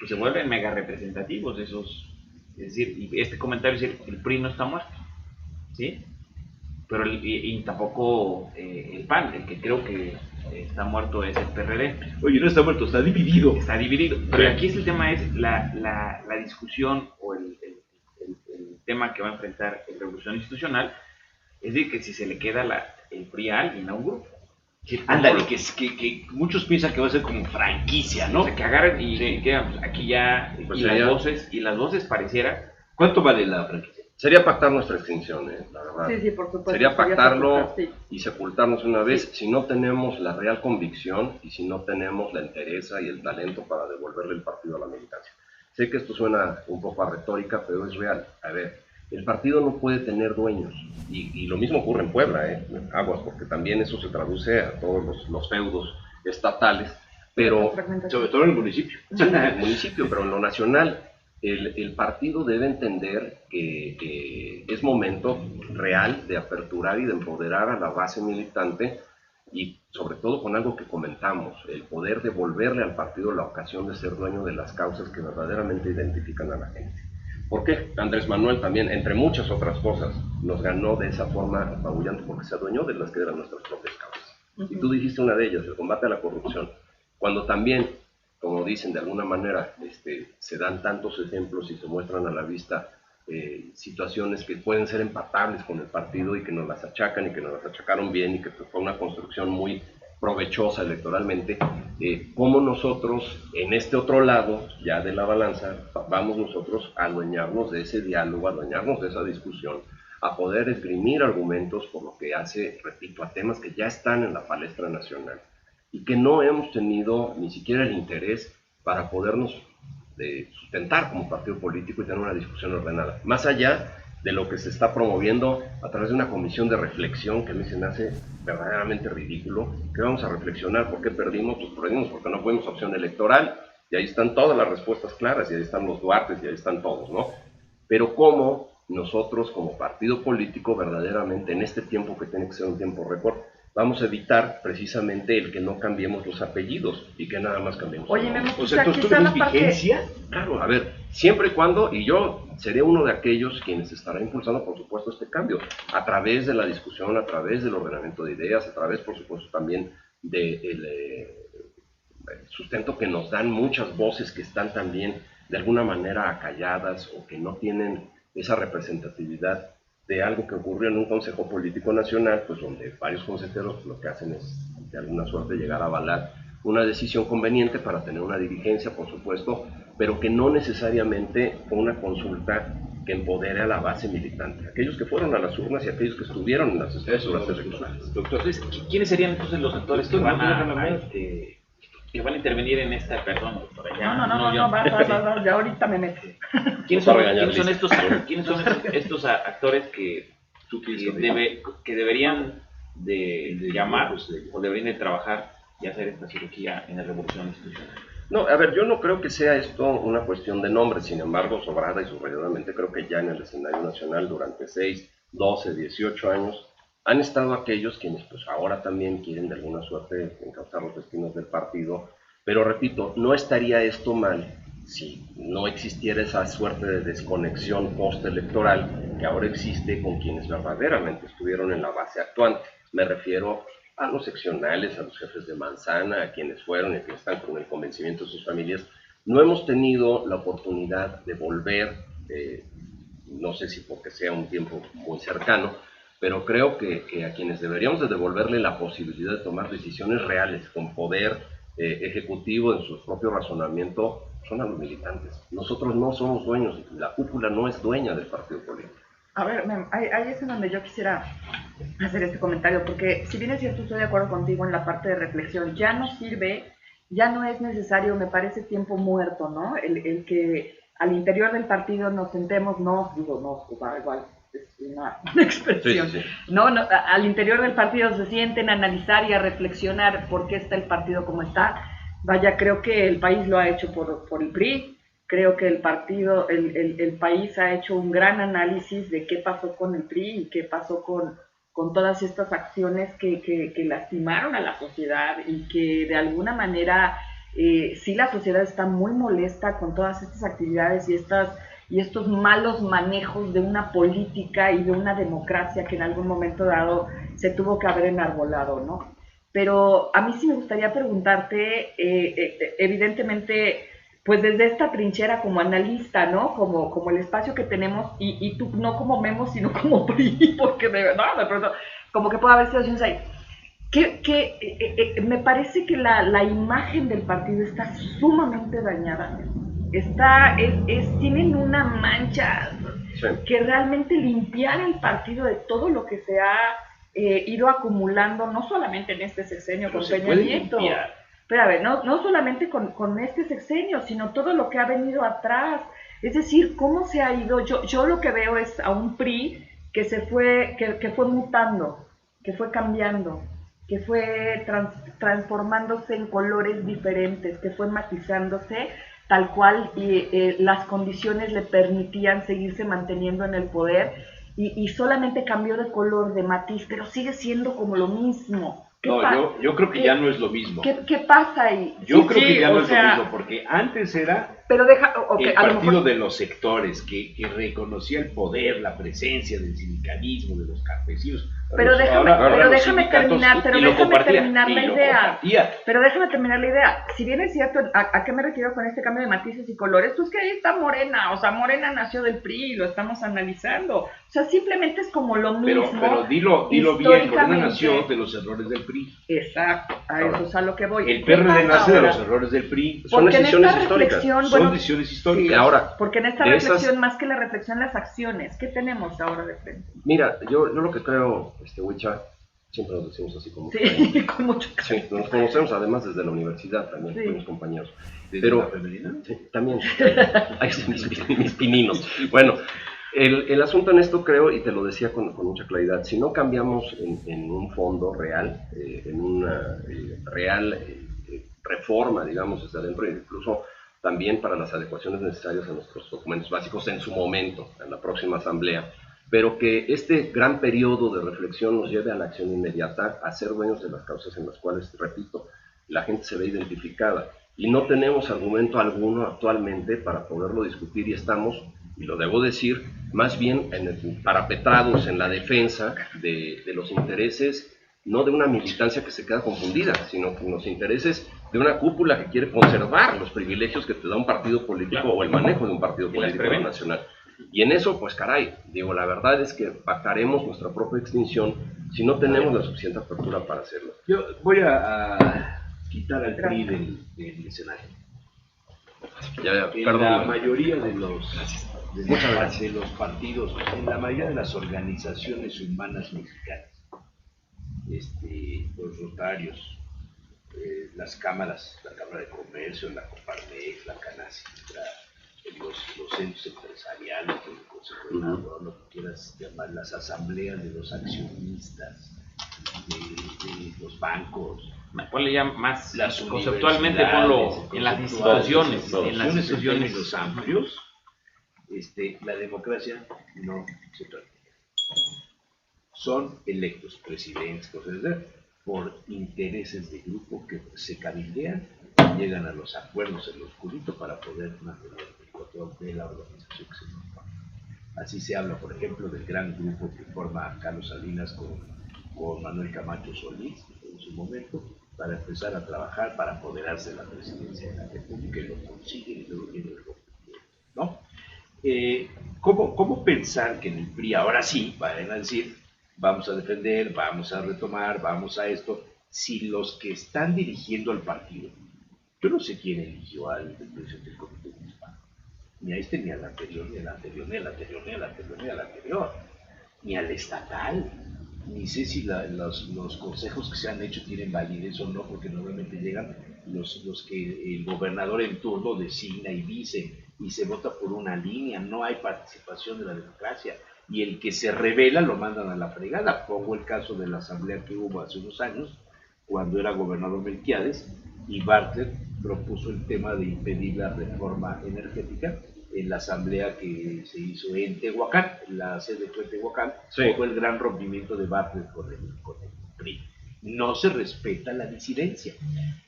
pues se vuelven mega representativos esos. Es decir, y este comentario es decir, el PRI no está muerto, ¿sí? Pero y tampoco el PAN, el que creo que está muerto es el PRD. Oye, no está muerto, está dividido. Está dividido. Pero aquí el tema es la discusión o el tema que va a enfrentar el Revolución Institucional. Es decir, que si se le queda el PRI a alguien, a un grupo. Ándale, que muchos piensan que va a ser como franquicia, ¿no? O sea, que agarren y que aquí ya, pues y las voces pareciera. ¿Cuánto vale la franquicia? Sería pactar nuestra extinción, la verdad. Sí, por supuesto. Sería pactarlo y sepultarnos una vez si no tenemos la real convicción y si no tenemos la entereza y el talento para devolverle el partido a la militancia. Sé que esto suena un poco a retórica, pero es real. A ver, el partido no puede tener dueños, y lo mismo ocurre en Puebla, aguas, porque también eso se traduce a todos los feudos estatales, pero sobre todo en el municipio. En el municipio, pero en lo nacional, el partido debe entender que es momento real de aperturar y de empoderar a la base militante, y sobre todo con algo que comentamos, el poder devolverle al partido la ocasión de ser dueño de las causas que verdaderamente identifican a la gente. ¿Por qué? Andrés Manuel también, entre muchas otras cosas, nos ganó de esa forma apabullante porque se adueñó de las que eran nuestras propias causas. Y tú dijiste una de ellas, el combate a la corrupción. Cuando también, como dicen de alguna manera, se dan tantos ejemplos y se muestran a la vista situaciones que pueden ser empatables con el partido y que nos las achacan y que nos las achacaron bien y que fue una construcción muy provechosa electoralmente, cómo nosotros en este otro lado ya de la balanza vamos nosotros a adueñarnos de ese diálogo, a adueñarnos de esa discusión, a poder esgrimir argumentos por lo que hace, repito, a temas que ya están en la palestra nacional y que no hemos tenido ni siquiera el interés para podernos sustentar como partido político y tener una discusión ordenada, más allá de lo que se está promoviendo a través de una comisión de reflexión que a mí se me hace verdaderamente ridículo. ¿Qué vamos a reflexionar? ¿Por qué perdimos? Pues perdimos porque no fuimos opción electoral, y ahí están todas las respuestas claras, y ahí están los Duartes, y ahí están todos, ¿no? Pero ¿cómo nosotros como partido político verdaderamente en este tiempo que tiene que ser un tiempo récord, vamos a evitar precisamente el que no cambiemos los apellidos y que nada más cambiemos? Oye, Memo, O sea, ¿tú ves vigencia? Claro, a ver, siempre y cuando, y yo seré uno de aquellos quienes estará impulsando, por supuesto, este cambio, a través de la discusión, a través del ordenamiento de ideas, a través, por supuesto, también del sustento que nos dan muchas voces que están también de alguna manera acalladas o que no tienen esa representatividad de algo que ocurrió en un Consejo Político Nacional, pues donde varios consejeros lo que hacen es de alguna suerte llegar a avalar una decisión conveniente para tener una dirigencia, por supuesto, pero que no necesariamente fue una consulta que empodere a la base militante, aquellos que fueron a las urnas y aquellos que estuvieron en las estructuras electorales. Doctor, ¿quiénes serían entonces los actores que van que van a intervenir en esta, perdón, doctora? No, ya ahorita me meto. ¿Quiénes son estos actores que deberían de llamar o deberían de trabajar y hacer esta cirugía en la revolución institucional? No, a ver, yo no creo que sea esto una cuestión de nombre, sin embargo, sobrada y subrayadamente, creo que ya en el escenario nacional durante 6, 12, 18 años han estado aquellos quienes pues ahora también quieren de alguna suerte encauzar los destinos del partido, pero repito, no estaría esto mal si no existiera esa suerte de desconexión postelectoral que ahora existe con quienes verdaderamente estuvieron en la base actuante. Me refiero a los seccionales, a los jefes de manzana, a quienes fueron y que están con el convencimiento de sus familias. No hemos tenido la oportunidad de volver, no sé si porque sea un tiempo muy cercano, pero creo que a quienes deberíamos de devolverle la posibilidad de tomar decisiones reales con poder ejecutivo en su propio razonamiento son a los militantes. Nosotros no somos dueños, la cúpula no es dueña del partido político. A ver, ahí es en donde yo quisiera hacer este comentario, porque si bien es cierto, estoy de acuerdo contigo en la parte de reflexión, ya no sirve, ya no es necesario, me parece tiempo muerto, ¿no? El que al interior del partido nos sentemos, igual, es una expresión, Sí. No, al interior del partido se sienten a analizar y a reflexionar por qué está el partido como está. Vaya, creo que el país lo ha hecho por el PRI. Creo que el país ha hecho un gran análisis de qué pasó con el PRI y qué pasó con todas estas acciones que lastimaron a la sociedad y que de alguna manera sí la sociedad está muy molesta con todas estas actividades y estos malos manejos de una política y de una democracia que en algún momento dado se tuvo que haber enarbolado, ¿no? Pero a mí sí me gustaría preguntarte, evidentemente, pues desde esta trinchera como analista, ¿no? Como el espacio que tenemos, y tú no como Memo, sino como PRI, porque de pronto, como que puede haber situaciones ahí. Me parece que la imagen del partido está sumamente dañada. Tienen una mancha que realmente limpiar al partido de todo lo que se ha ido acumulando, no solamente en este sexenio con Peña Nieto. Pero a ver, no solamente con este sexenio, sino todo lo que ha venido atrás. Es decir, cómo se ha ido. Yo lo que veo es a un PRI que fue mutando, que fue cambiando, que fue transformándose en colores diferentes, que fue matizándose tal cual las condiciones le permitían seguirse manteniendo en el poder y solamente cambió de color, de matiz, pero sigue siendo como lo mismo. No, yo creo que ya no es lo mismo. ¿Qué pasa ahí? Yo creo que ya no es lo mismo, porque antes era el partido de los sectores, que reconocía el poder, la presencia del sindicalismo, de los campesinos. Pero déjame terminar la idea. Pero déjame terminar la idea. Si bien es cierto, ¿a qué me refiero con este cambio de matices y colores? Pues que ahí está Morena, o sea, Morena nació del PRI, lo estamos analizando. O sea, simplemente es como lo mismo. Pero dilo bien, Morena nació de los errores del PRI. Exacto, a eso es a lo que voy. El PRD nace de los errores del PRI. Son decisiones históricas. Son decisiones históricas. Sí, ahora, porque en esta reflexión, más que la reflexión, las acciones, ¿qué tenemos ahora de frente? Mira, yo lo que creo, Huicha, siempre nos decimos así como... Sí, con mucho cariño. Sí, nos conocemos además desde la universidad también, sí. Fuimos compañeros. ¿Desde la femenina? Sí, también, ahí están mis pininos. Bueno, El asunto en esto creo, y te lo decía con mucha claridad, si no cambiamos en un fondo real, en una real reforma, digamos, desde adentro, incluso también para las adecuaciones necesarias a nuestros documentos básicos en su momento, en la próxima asamblea, pero que este gran periodo de reflexión nos lleve a la acción inmediata, a ser dueños de las causas en las cuales, repito, la gente se ve identificada. Y no tenemos argumento alguno actualmente para poderlo discutir y estamos, y lo debo decir, más bien parapetrados en la defensa de los intereses, no de una militancia que se queda confundida, sino que los intereses de una cúpula que quiere conservar los privilegios que te da un partido político o el manejo de un partido político nacional. Y en eso, pues caray, digo, la verdad es que pactaremos nuestra propia extinción si no tenemos la suficiente apertura para hacerlo. Yo voy a quitar al PRI del escenario. En la mayoría de los partidos, en la mayoría de las organizaciones humanas mexicanas, los rotarios, las cámaras, la Cámara de Comercio, la Coparmex, la Canastra, los centros empresariales, el Consejo de Estado, lo que quieras llamar, las asambleas de los accionistas, de los bancos. Ponle ya más las conceptualmente, ponlo en las instituciones. En las instituciones los amplios, la democracia no se trata. Son electos presidentes, por intereses de grupo que se cabildean y llegan a los acuerdos en lo oscurito para poder mantener el control de la organización que se compone. Así se habla, por ejemplo, del gran grupo que forma Carlos Salinas con Manuel Camacho Solís en su momento, para empezar a trabajar para apoderarse de la presidencia de la República, y lo consiguen y luego viene el rompimiento, ¿no? ¿Cómo pensar que en el PRI ahora sí vayan a decir vamos a defender, vamos a retomar, vamos a esto, si los que están dirigiendo al partido, yo no sé quién eligió al presidente del comité municipal, ni a ni al anterior, ni al anterior, ni al anterior, ni al anterior, ni al anterior, ni al estatal, ni sé si los consejos que se han hecho tienen validez o no, porque normalmente llegan los que el gobernador en turno designa y dice, y se vota por una línea, no hay participación de la democracia, y el que se revela lo mandan a la fregada. Pongo el caso de la asamblea que hubo hace unos años, cuando era gobernador Melquiades, y Bartlett propuso el tema de impedir la reforma energética en la asamblea que se hizo en Tehuacán, la sede fue en Tehuacán, sí. Fue el gran rompimiento de Bartlett con el PRI. No se respeta la disidencia,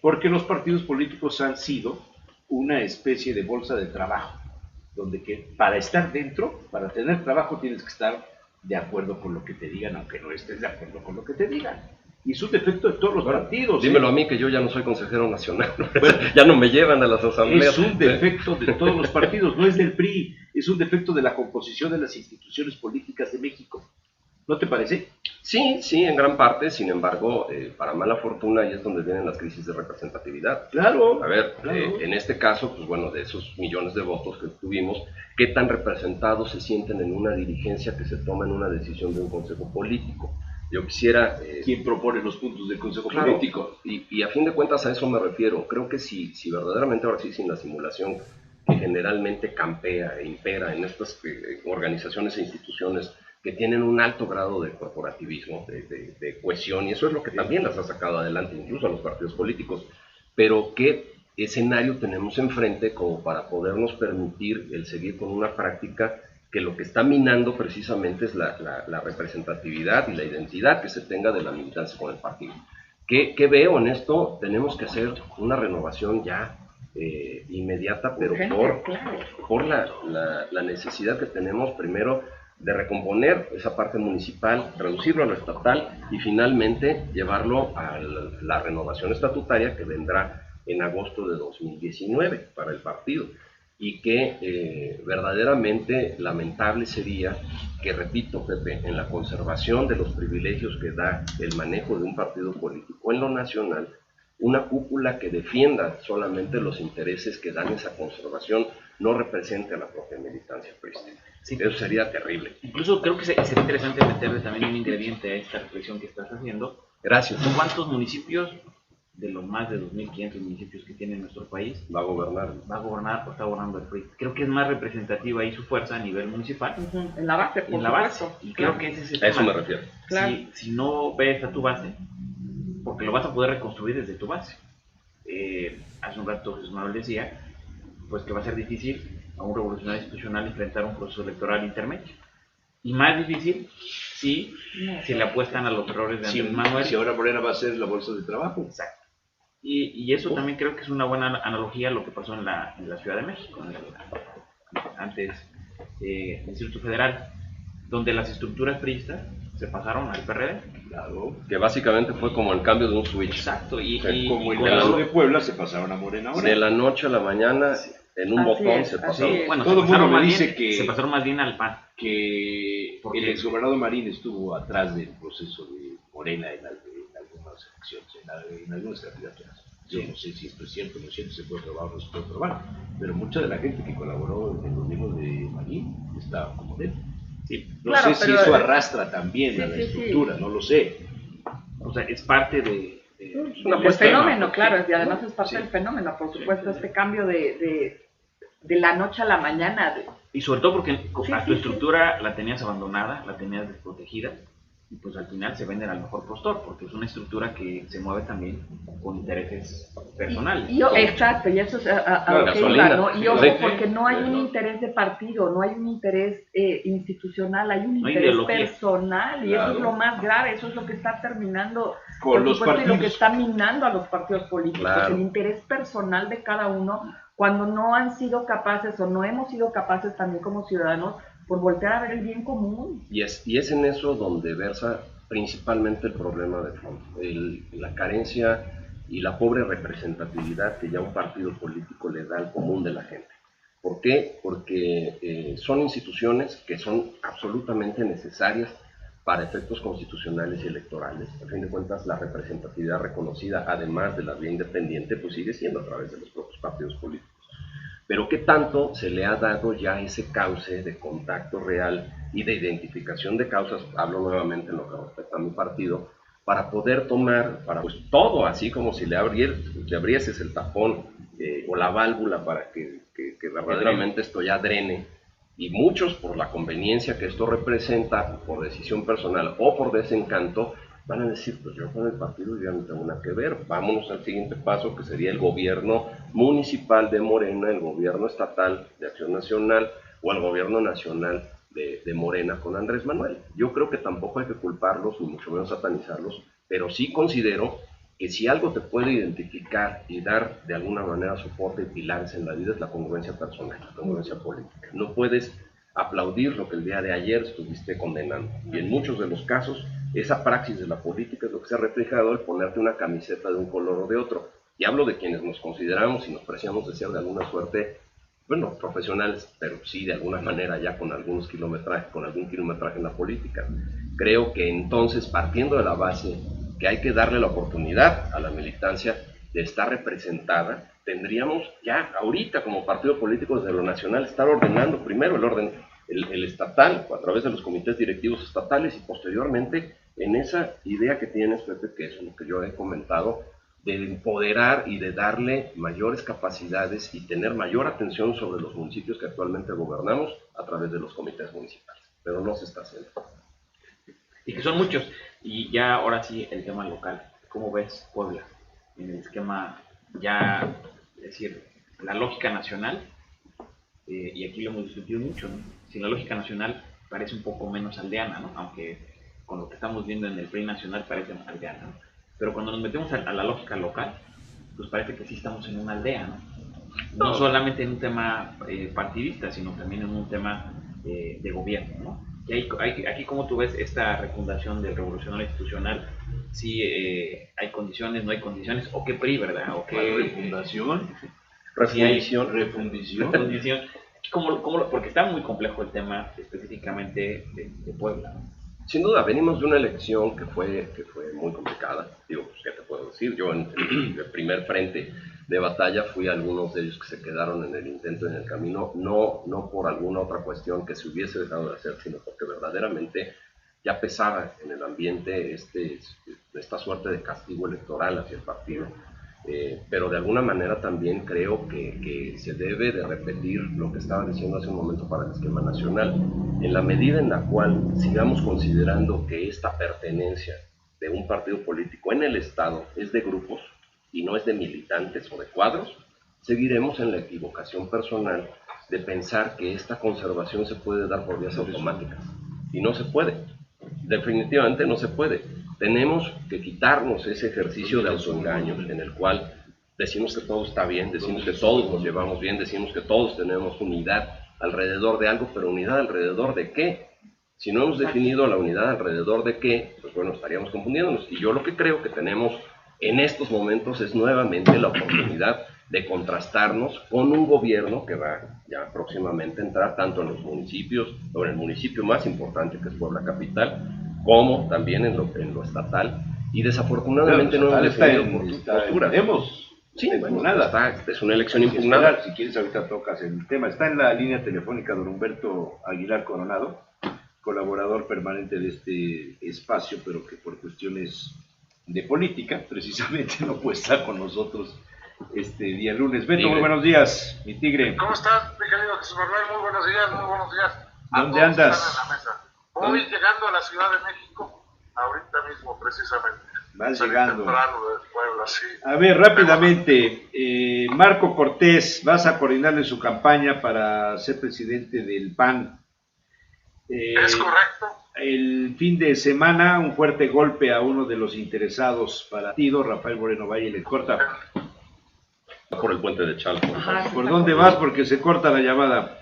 porque los partidos políticos han sido una especie de bolsa de trabajo, donde que para estar dentro, para tener trabajo, tienes que estar de acuerdo con lo que te digan, aunque no estés de acuerdo con lo que te digan. Y es un defecto de todos los partidos. Dímelo a mí, que yo ya no soy consejero nacional. Bueno, ya no me llevan a las asambleas. Es un defecto de todos los partidos, no es del PRI, es un defecto de la composición de las instituciones políticas de México. ¿No te parece? Sí, en gran parte. Sin embargo, para mala fortuna, ahí es donde vienen las crisis de representatividad. Claro. A ver, claro. En este caso, pues bueno, de esos millones de votos que tuvimos, ¿qué tan representados se sienten en una dirigencia que se toma en una decisión de un consejo político? Yo quisiera... ¿Quién propone los puntos del consejo claro, político? Y a fin de cuentas a eso me refiero. Creo que si verdaderamente, ahora sí, sin la simulación que generalmente campea e impera en estas organizaciones e instituciones que tienen un alto grado de corporativismo, de cohesión, y eso es lo que también las ha sacado adelante incluso a los partidos políticos, pero ¿qué escenario tenemos enfrente como para podernos permitir el seguir con una práctica que lo que está minando precisamente es la representatividad y la identidad que se tenga de la militancia con el partido? ¿Qué veo en esto? Tenemos que hacer una renovación ya inmediata, pero por la necesidad que tenemos primero de recomponer esa parte municipal, reducirlo a lo estatal y finalmente llevarlo a la renovación estatutaria que vendrá en agosto de 2019 para el partido. Y que verdaderamente lamentable sería que, repito, Pepe, en la conservación de los privilegios que da el manejo de un partido político en lo nacional, una cúpula que defienda solamente los intereses que dan esa conservación no represente a la propia militancia priista. Sí. Eso sería terrible. Incluso creo que sería interesante meterle también un ingrediente a esta reflexión que estás haciendo. Gracias. ¿Cuántos municipios de los más de 2.500 municipios que tiene nuestro país, Va a gobernar. va a gobernar o está gobernando el PRI. Creo que es más representativa ahí su fuerza a nivel municipal. En la base, por En la base. supuesto. Y Claro. creo que ese es el A eso tema. me refiero. Claro. Si no ves a tu base, porque lo vas a poder reconstruir desde tu base. Hace un rato Jesús Manuel decía, pues que va a ser difícil a un revolucionario institucional enfrentar un proceso electoral intermedio. Y más difícil si se le apuestan a los errores de Andrés Manuel. Si ahora Morena va a ser la bolsa de trabajo. Exacto. Y eso también creo que es una buena analogía a lo que pasó en la Ciudad de México, antes del Distrito Federal, donde las estructuras priistas se pasaron al PRD. Claro. Que básicamente fue como el cambio de un switch. Exacto. Y Como el con caso la- de Puebla se pasaron a Morena ahora. De la noche a la mañana, en un Así botón es, se así pasó. es. Bueno, Todo se el mundo pasaron me más dice bien- que- se pasaron más bien al PAN. Que ¿Por qué? el exgobernador Marín estuvo atrás del proceso de Morena en algunas elecciones, en algunas candidaturas. Yo no sé si esto es cierto, no es cierto, se puede probar o no se puede probar, pero mucha de la gente que colaboró en el gobierno de Marín estaba como de él. Sí. No Claro, sé si pero- eso arrastra también Sí, a la sí, sí. estructura, no lo sé. O sea, es parte de una El puesta fenómeno, sí. claro, y además es parte Sí. del fenómeno, por supuesto, este cambio de la noche a la mañana. Y sobre todo porque Sí, a sí, tu sí. estructura la tenías abandonada, la tenías desprotegida, y pues al final se venden al mejor postor, porque es una estructura que se mueve también con intereses personales. Exacto, y eso es a Claro, lo que gasolina. iba, ¿no? Y ojo, Sí. porque no hay un No. interés de partido, no hay un interés institucional, hay un No hay interés ideología. personal, y eso Claro. es lo más grave, eso es lo que está terminando, Con por los supuesto, y lo que partidos. está minando a los partidos políticos, Claro. el interés personal de cada uno, cuando no han sido capaces o no hemos sido capaces también como ciudadanos por voltear a ver el bien común. Y es en eso donde versa principalmente el problema de fondo, la carencia y la pobre representatividad que ya un partido político le da al común de la gente. ¿Por qué? Porque son instituciones que son absolutamente necesarias para efectos constitucionales y electorales. A fin de cuentas, la representatividad reconocida, además de la vía independiente, pues sigue siendo a través de los propios partidos políticos. Pero ¿qué tanto se le ha dado ya ese cauce de contacto real y de identificación de causas? Hablo nuevamente en lo que respecta a mi partido, para poder tomar, para pues todo, así como si le abrieses el tapón o la válvula para que verdaderamente esto ya drene. Y muchos, por la conveniencia que esto representa, por decisión personal o por desencanto, van a decir, pues yo con el partido ya no tengo nada que ver, vámonos al siguiente paso, que sería el gobierno municipal de Morena, el gobierno estatal de Acción Nacional o el gobierno nacional de Morena con Andrés Manuel. Yo creo que tampoco hay que culparlos, ni mucho menos satanizarlos, pero sí considero que si algo te puede identificar y dar de alguna manera soporte y pilares en la vida es la congruencia personal, la congruencia política. No puedes aplaudir lo que el día de ayer estuviste condenando. Y en muchos de los casos, esa praxis de la política es lo que se ha reflejado al ponerte una camiseta de un color o de otro. Y hablo de quienes nos consideramos y nos preciamos de ser de alguna suerte, bueno, profesionales, pero sí de alguna manera ya con algún kilometraje en la política. Creo que entonces, partiendo de la base que hay que darle la oportunidad a la militancia de estar representada, tendríamos ya ahorita como partido político desde lo nacional estar ordenando primero el orden el estatal a través de los comités directivos estatales y posteriormente en esa idea que tienes, Pepe, que es lo que yo he comentado, de empoderar y de darle mayores capacidades y tener mayor atención sobre los municipios que actualmente gobernamos a través de los comités municipales, pero no se está haciendo. Y que son muchos. Y ya ahora sí el tema local. ¿Cómo ves Puebla en el esquema ya, es decir, la lógica nacional? Y aquí lo hemos discutido mucho, ¿no? Si la lógica nacional parece un poco menos aldeana, ¿no? Aunque con lo que estamos viendo en el PRI nacional parece aldeana, ¿no? Pero cuando nos metemos a la lógica local, pues parece que sí estamos en una aldea, ¿no? No solamente en un tema partidista, sino también en un tema de gobierno, ¿no? Y aquí como tú ves esta refundación del revolucionario institucional, si hay condiciones, no hay condiciones, o qué PRI, ¿verdad? O qué Refundación, refundición, refundición. porque está muy complejo el tema específicamente de Puebla, ¿no? Sin duda, venimos de una elección que fue muy complicada. Digo, pues, ¿qué te puedo decir? Yo en el primer frente de batalla fui a algunos de ellos que se quedaron en el intento, en el camino, no por alguna otra cuestión que se hubiese dejado de hacer, sino porque verdaderamente ya pesaba en el ambiente esta suerte de castigo electoral hacia el partido. Pero de alguna manera también creo que se debe de repetir lo que estaba diciendo hace un momento para el esquema nacional. En la medida en la cual sigamos considerando que esta pertenencia de un partido político en el Estado es de grupos y no es de militantes o de cuadros, seguiremos en la equivocación personal de pensar que esta conservación se puede dar por vías automáticas. Y no se puede. Definitivamente no se puede. Tenemos que quitarnos ese ejercicio de autoengaño en el cual decimos que todo está bien, decimos que todos nos llevamos bien, decimos que todos tenemos unidad alrededor de algo, pero unidad alrededor de qué. Si no hemos definido la unidad alrededor de qué, pues bueno, estaríamos confundiéndonos. Y yo lo que creo que tenemos en estos momentos es nuevamente la oportunidad de contrastarnos con un gobierno que va ya próximamente a entrar tanto en los municipios, o en el municipio más importante que es Puebla Capital, como también en lo estatal, y desafortunadamente no hemos definido posturas. Sí, bueno, es una elección impugnada. Si quieres ahorita tocas el tema. Está en la línea telefónica don Humberto Aguilar Coronado, colaborador permanente de este espacio, pero que por cuestiones de política, precisamente, no puede estar con nosotros este día lunes. Beto, Tigre. Muy buenos días, mi tigre. ¿Cómo estás, mi querido Jesús Manuel? Muy buenos días, muy buenos días. ¿Dónde andas? Están en la mesa. Voy llegando a la Ciudad de México, ahorita mismo precisamente. Vas Salí llegando. temprano de Puebla, sí. A ver, rápidamente, Marco Cortés, vas a coordinarle su campaña para ser presidente del PAN. Es correcto. El fin de semana, un fuerte golpe a uno de los interesados para partido, Rafael Moreno Valle, le corta. Por el puente de Chalco. Ajá, ¿Por dónde vas? Porque se corta la llamada.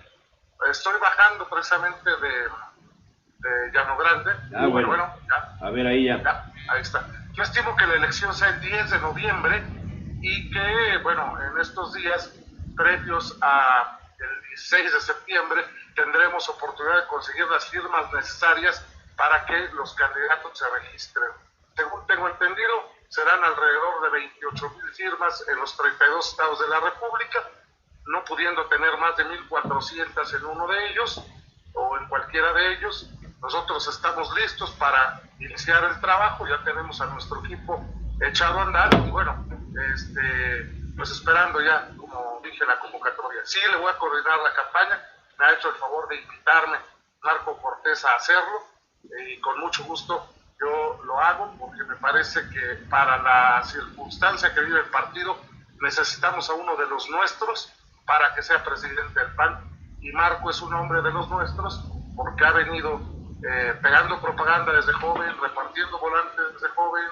Estoy bajando precisamente de Llano Grande. Ah, bueno. Ya, A ver, ahí ya. ya, ahí está. Yo estimo que la elección sea el 10 de noviembre y que, bueno, en estos días previos a el 16 de septiembre tendremos oportunidad de conseguir las firmas necesarias para que los candidatos se registren. Según tengo entendido, serán alrededor de 28,000 firmas en los 32 estados de la República, no pudiendo tener más de 1,400 en uno de ellos o en cualquiera de ellos. Nosotros estamos listos para iniciar el trabajo, ya tenemos a nuestro equipo echado a andar y bueno, pues esperando ya, como dije, la convocatoria. Sí, le voy a coordinar la campaña, me ha hecho el favor de invitarme Marco Cortés a hacerlo y con mucho gusto yo lo hago porque me parece que para la circunstancia que vive el partido necesitamos a uno de los nuestros para que sea presidente del PAN y Marco es un hombre de los nuestros porque ha venido pegando propaganda desde joven, repartiendo volantes desde joven,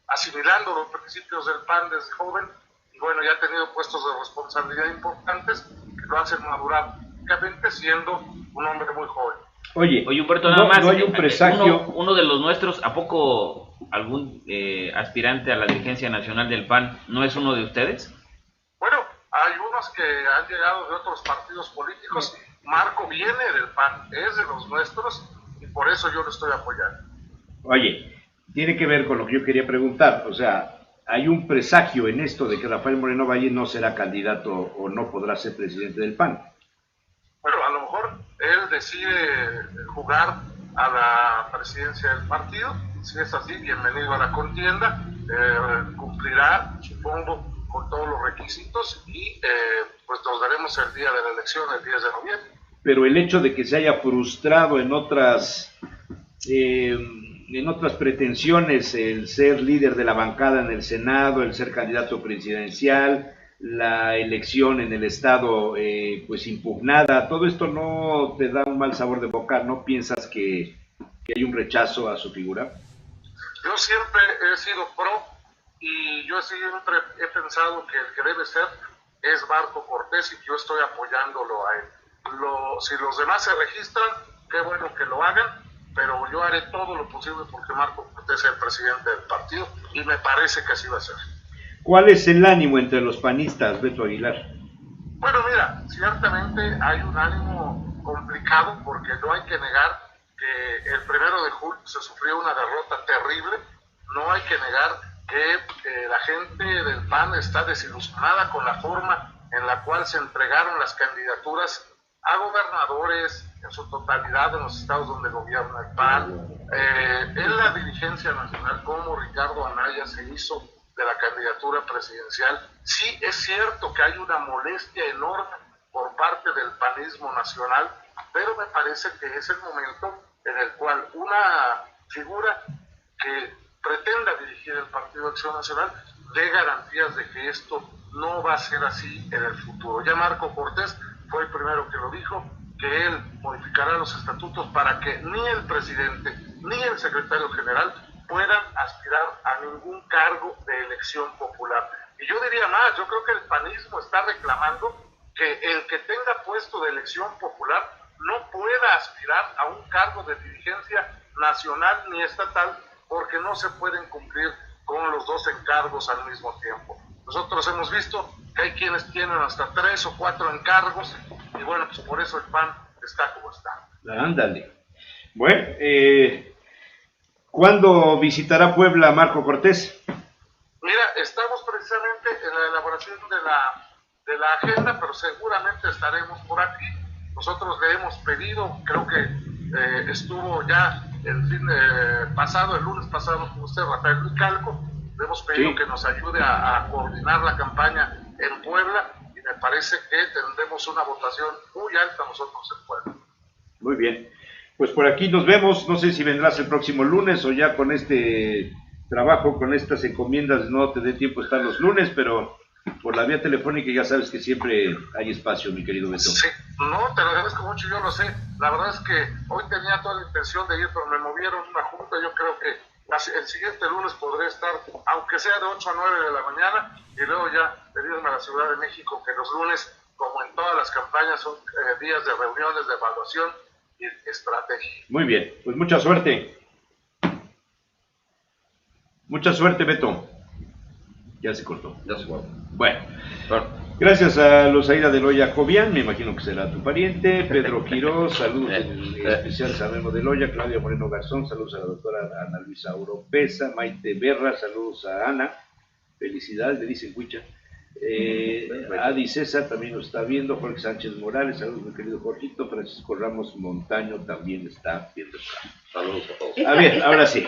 asimilando los principios del PAN desde joven y bueno, ya ha tenido puestos de responsabilidad importantes que lo hacen madurar, únicamente siendo un hombre muy joven. Oye, Humberto, nada más. No hay un presagio. Uno de los nuestros, ¿a poco algún aspirante a la dirigencia nacional del PAN no es uno de ustedes? Bueno, hay unos que han llegado de otros partidos políticos. Marco viene del PAN, es de los nuestros y por eso yo lo estoy apoyando. Oye, tiene que ver con lo que yo quería preguntar. O sea, hay un presagio en esto de que Rafael Moreno Valle no será candidato o no podrá ser presidente del PAN. Bueno, a lo mejor él decide jugar a la presidencia del partido. Si es así, bienvenido a la contienda. Cumplirá, supongo, con todos los requisitos y pues nos veremos el día de la elección, el 10 de noviembre. Pero el hecho de que se haya frustrado en otras pretensiones el ser líder de la bancada en el Senado, el ser candidato presidencial, la elección en el estado pues impugnada, todo esto no te da un mal sabor de boca, ¿no piensas que hay un rechazo a su figura? Yo siempre he sido pro y yo siempre he pensado que el que debe ser es Marco Cortés y yo estoy apoyándolo a él. Si los demás se registran, qué bueno que lo hagan, pero yo haré todo lo posible porque Marco Cortés sea el presidente del partido y me parece que así va a ser. ¿Cuál es el ánimo entre los panistas, Beto Aguilar? Bueno, mira, ciertamente hay un ánimo complicado porque no hay que negar que el 1 de julio se sufrió una derrota terrible, no hay que negar que la gente del PAN está desilusionada con la forma en la cual se entregaron las candidaturas a gobernadores en su totalidad en los estados donde gobierna el PAN. En la dirigencia nacional, como Ricardo Anaya se hizo de la candidatura presidencial. Sí es cierto que hay una molestia enorme por parte del panismo nacional, pero me parece que es el momento en el cual una figura que pretenda dirigir el Partido Acción Nacional dé garantías de que esto no va a ser así en el futuro. Ya Marco Cortés fue el primero que lo dijo, que él modificará los estatutos para que ni el presidente ni el secretario general puedan aspirar a ningún cargo de elección popular. Y yo diría más, yo creo que el panismo está reclamando que el que tenga puesto de elección popular no pueda aspirar a un cargo de dirigencia nacional ni estatal, porque no se pueden cumplir con los dos encargos al mismo tiempo. Nosotros hemos visto que hay quienes tienen hasta 3 o 4 encargos, y bueno, pues por eso el PAN está como está. Ándale. Bueno, ¿cuándo visitará Puebla Marco Cortés? Mira, estamos precisamente en la elaboración de la agenda, pero seguramente estaremos por aquí. Nosotros le hemos pedido, creo que estuvo ya el lunes pasado con usted, Rafael Ricalco, le hemos pedido que nos ayude a coordinar la campaña en Puebla, y me parece que tendremos una votación muy alta nosotros en Puebla. Muy bien, pues por aquí nos vemos, no sé si vendrás el próximo lunes o ya con este trabajo, con estas encomiendas no te dé tiempo estar los lunes, pero por la vía telefónica ya sabes que siempre hay espacio, mi querido Beto. Sí, no, te lo agradezco mucho, yo lo sé. La verdad es que hoy tenía toda la intención de ir, pero me movieron una junta. Yo creo que el siguiente lunes podré estar, aunque sea de 8 a 9 de la mañana, y luego ya venirme a la Ciudad de México, que los lunes, como en todas las campañas, son días de reuniones, de evaluación y estrategia. Muy bien, pues mucha suerte. Mucha suerte, Beto. Ya se cortó. Ya se cortó. Bueno, gracias a Lozaida de Loya Jovian, me imagino que será tu pariente. Pedro Quiroz, saludos en especial Sabemos de Loya. Claudia Moreno Garzón, saludos a la doctora Ana Luisa Oropesa. Maite Berra, saludos a Ana. Felicidades, le dicen Huicha. Adi César también nos está viendo. Jorge Sánchez Morales, saludos mi querido Jorgito. Francisco Ramos Montaño también está viendo. Saludos a todos. A ver, ahora sí.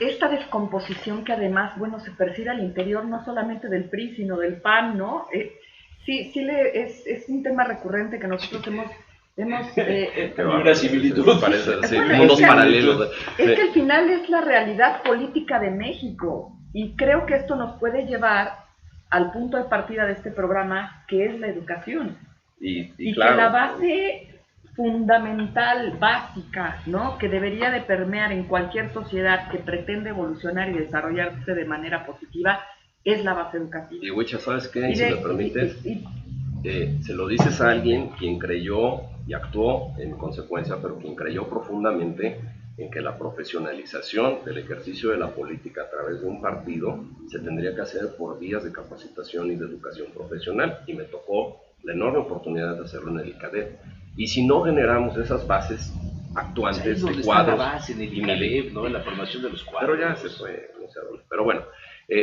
Esta descomposición que además, bueno, se percibe al interior no solamente del PRI, sino del PAN, ¿no? Es un tema recurrente que nosotros hemos una similitud, parece, sí, unos paralelos. Es que al final es la realidad política de México, y creo que esto nos puede llevar al punto de partida de este programa, que es la educación. Y claro, que la base fundamental, básica, ¿no?, que debería de permear en cualquier sociedad que pretende evolucionar y desarrollarse de manera positiva, es la base educativa. Y Huicha, ¿sabes qué? Si me permites, se lo dices a alguien quien creyó y actuó en consecuencia, pero quien creyó profundamente en que la profesionalización del ejercicio de la política a través de un partido se tendría que hacer por vías de capacitación y de educación profesional, y me tocó la enorme oportunidad de hacerlo en el ICADEP. Y si no generamos esas bases actuantes de cuadros, la base en el ICADEP, ¿no?, en la formación de los cuadros. Pero ya se fue, no sé dónde. Pero bueno,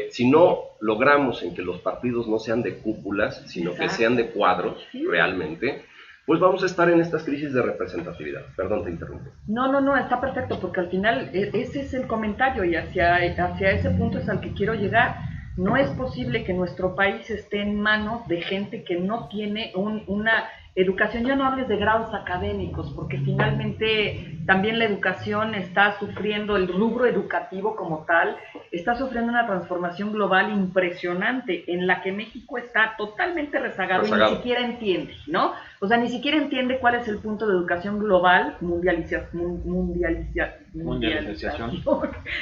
si no logramos en que los partidos no sean de cúpulas, sino que sean de cuadros, realmente, pues vamos a estar en estas crisis de representatividad. Perdón, te interrumpí. No, está perfecto, porque al final ese es el comentario, y hacia ese punto es al que quiero llegar. No es posible que nuestro país esté en manos de gente que no tiene una educación. Ya no hables de grados académicos, porque finalmente también la educación está sufriendo, el rubro educativo como tal, está sufriendo una transformación global impresionante, en la que México está totalmente rezagado. Y ni siquiera entiende, ¿no? O sea, ni siquiera entiende cuál es el punto de educación global, mundialización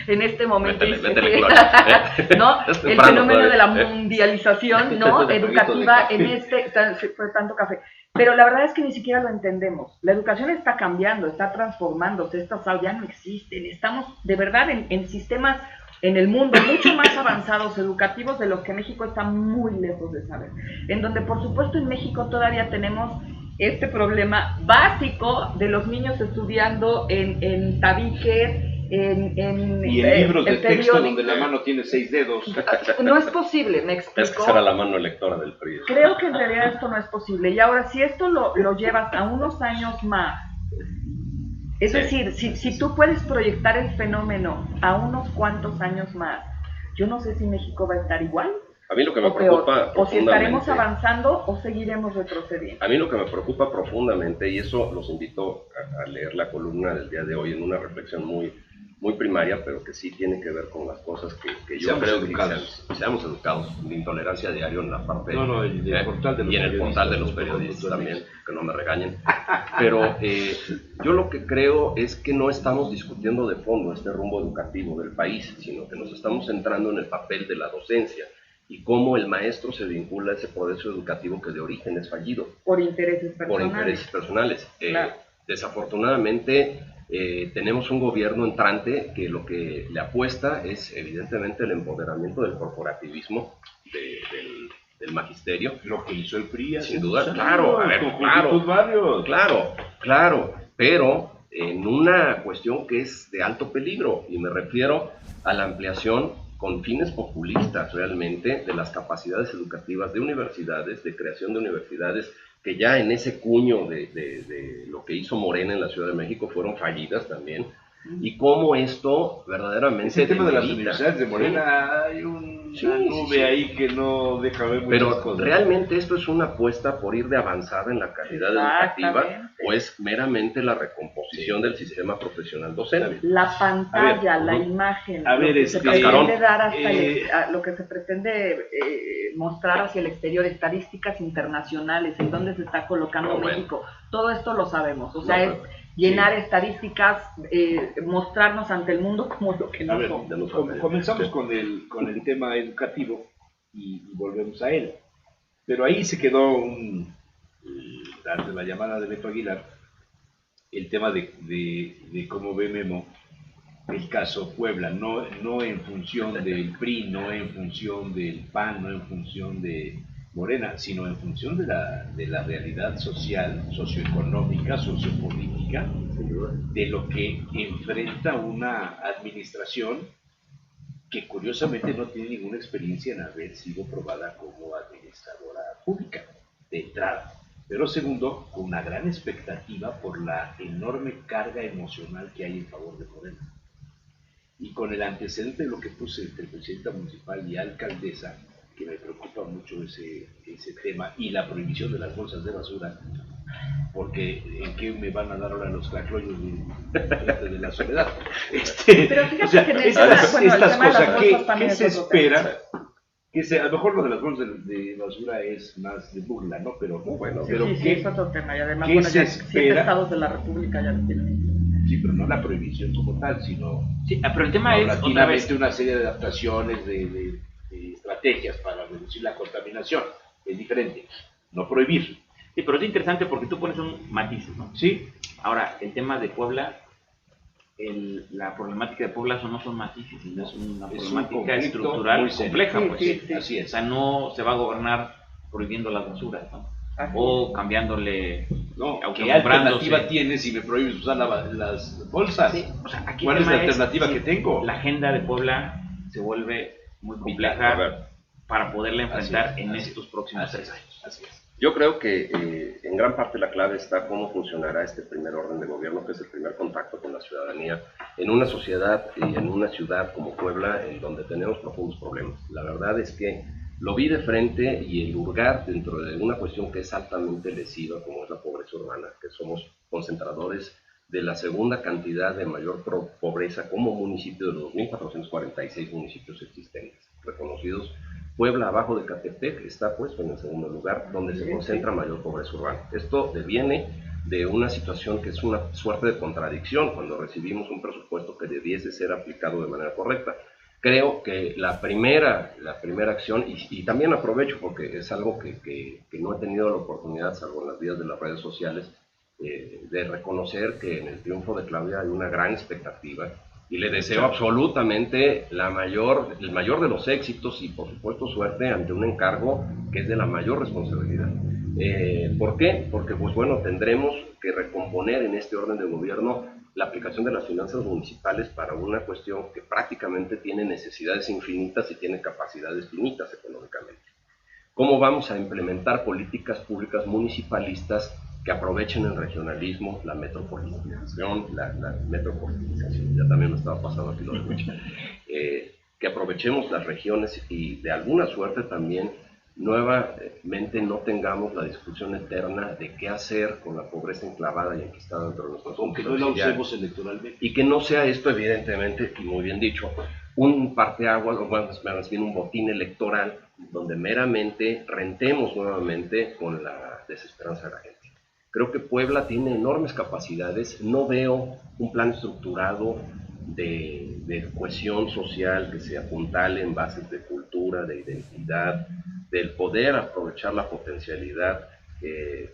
en este momento. ¿No? El fenómeno de la mundialización, ¿no?, educativa en fue tanto café. Pero la verdad es que ni siquiera lo entendemos. La educación está cambiando, está transformándose, estas aulas ya no existen. Estamos de verdad en sistemas en el mundo mucho más avanzados educativos de los que México está muy lejos de saber. En donde, por supuesto, en México todavía tenemos este problema básico de los niños estudiando en tabiques, y en libros de texto donde la mano tiene 6 dedos. No es posible, me explico. Es que será la mano lectora del PRI. Creo que en realidad esto no es posible. Y ahora, si esto lo llevas a unos años más, es decir, si tú puedes proyectar el fenómeno a unos cuantos años más, yo no sé si México va a estar igual A mí lo que me o peor, preocupa o si estaremos profundamente, avanzando o seguiremos retrocediendo. a mí lo que me preocupa profundamente, y eso los invito a leer la columna del día de hoy en una reflexión muy primaria, pero que sí tiene que ver con las cosas que yo Seamos creo educados. que seamos educados. La intolerancia diario en la parte... No, el portal de los y en el portal de los periodistas, periodistas también, que no me regañen. Pero yo lo que creo es que no estamos discutiendo de fondo este rumbo educativo del país, sino que nos estamos centrando en el papel de la docencia y cómo el maestro se vincula a ese proceso educativo que de origen es fallido. Por intereses personales. Por intereses personales. Claro. Desafortunadamente, tenemos un gobierno entrante que lo que le apuesta es evidentemente el empoderamiento del corporativismo, del magisterio. Lo que hizo el PRI hace Sin duda, muchos claro, años, a ver, con claro, Juventud Barrios. claro, pero en una cuestión que es de alto peligro, y me refiero a la ampliación con fines populistas realmente de las capacidades educativas de universidades, de creación de universidades que ya en ese cuño de lo que hizo Morena en la Ciudad de México fueron fallidas también, y cómo esto verdaderamente Ese tema de las debilita. universidades de Morena, hay una nube ahí que no deja ver muchas Pero cosas. realmente esto es una apuesta por ir de avanzada en la calidad educativa, Exactamente. o es meramente la recomposición del sistema profesional docente. La pantalla, A ver, la ¿no? imagen, A ver, lo que se Cascarón. pretende dar lo que se pretende mostrar hacia el exterior, estadísticas internacionales, en dónde se está colocando Bueno. México, todo esto lo sabemos, o sea, No, es llenar estadísticas, mostrarnos ante el mundo como lo que A no ver, somos. comenzamos con el tema educativo y volvemos a él. Pero ahí se quedó ante la llamada de Beto Aguilar, el tema de cómo ve Memo el caso Puebla, no en función del PRI, no en función del PAN, no en función de Morena, sino en función de la realidad social, socioeconómica, sociopolítica, de lo que enfrenta una administración que curiosamente no tiene ninguna experiencia en haber sido probada como administradora pública, de entrada. Pero segundo, con una gran expectativa por la enorme carga emocional que hay en favor de Morena. Y con el antecedente de lo que puse entre presidenta municipal y alcaldesa, que me preocupa mucho ese tema, y la prohibición de las bolsas de basura, porque ¿en qué me van a dar ahora los tracloyos de la soledad? Pero fíjate o sea, que en estas el tema de las cosas, bolsas también ¿qué es se otro tema. espera? A lo mejor lo de las bolsas de basura es más de burla, ¿no? Pero bueno, Sí, pero sí, ¿qué, es otro tema, y además, qué bueno, se ya 7 espera? estados de la República ya lo tienen. Sí, pero no la prohibición como tal, sino Sí, pero el tema es, otra vez, paulatinamente una serie de adaptaciones, de estrategias para reducir la contaminación. Es diferente, no prohibir. sí, pero es interesante porque tú pones un matiz, ¿no? Sí, Ahora, el tema de Puebla, la problemática de Puebla no son matices, sino es una Es un problemática conflicto estructural muy serio. compleja, Sí, pues. sí. así O es. sea, no se va a gobernar prohibiendo las basuras, ¿no? Así O cambiándole, No, ¿qué autocomprándose. alternativa tienes si me prohíbes usar las bolsas? Sí, o sea, aquí ¿Cuál el es la tema alternativa sí, que tengo? La agenda de Puebla se vuelve muy A compleja ver. para poderla enfrentar Así es, en así estos próximos Así 3 es, años. así es. Yo creo que en gran parte la clave está cómo funcionará este primer orden de gobierno, que es el primer contacto con la ciudadanía, en una sociedad y en una ciudad como Puebla, en donde tenemos profundos problemas. La verdad es que lo vi de frente y el hurgar dentro de una cuestión que es altamente lesiva, como es la pobreza urbana, que somos concentradores de la segunda cantidad de mayor pobreza como municipio de los 2.446 municipios existentes, reconocidos. Puebla, abajo de Catepec, está puesto en el segundo lugar, donde se concentra mayor pobreza urbana. Esto deviene de una situación que es una suerte de contradicción cuando recibimos un presupuesto que debiese ser aplicado de manera correcta. Creo que la primera acción, y también aprovecho porque es algo que no he tenido la oportunidad, salvo en las vías de las redes sociales, de reconocer que en el triunfo de Claudia hay una gran expectativa, y le deseo absolutamente el mayor de los éxitos y por supuesto suerte ante un encargo que es de la mayor responsabilidad. ¿Por qué? Porque pues bueno, tendremos que recomponer en este orden de gobierno la aplicación de las finanzas municipales para una cuestión que prácticamente tiene necesidades infinitas y tiene capacidades finitas económicamente. ¿Cómo vamos a implementar políticas públicas municipalistas que aprovechen el regionalismo, la metropolitización, ya también me estaba pasando aquí lo de que aprovechemos las regiones y de alguna suerte también nuevamente no tengamos la discusión eterna de qué hacer con la pobreza enclavada y enquistada dentro de nuestros Aunque no la usemos electoralmente. Y que no sea esto, evidentemente, y muy bien dicho, un parteaguas, o más bien un botín electoral, donde meramente rentemos nuevamente con la desesperanza de la gente. Creo que Puebla tiene enormes capacidades, no veo un plan estructurado de cohesión social que se apuntale en bases de cultura, de identidad, del poder aprovechar la potencialidad.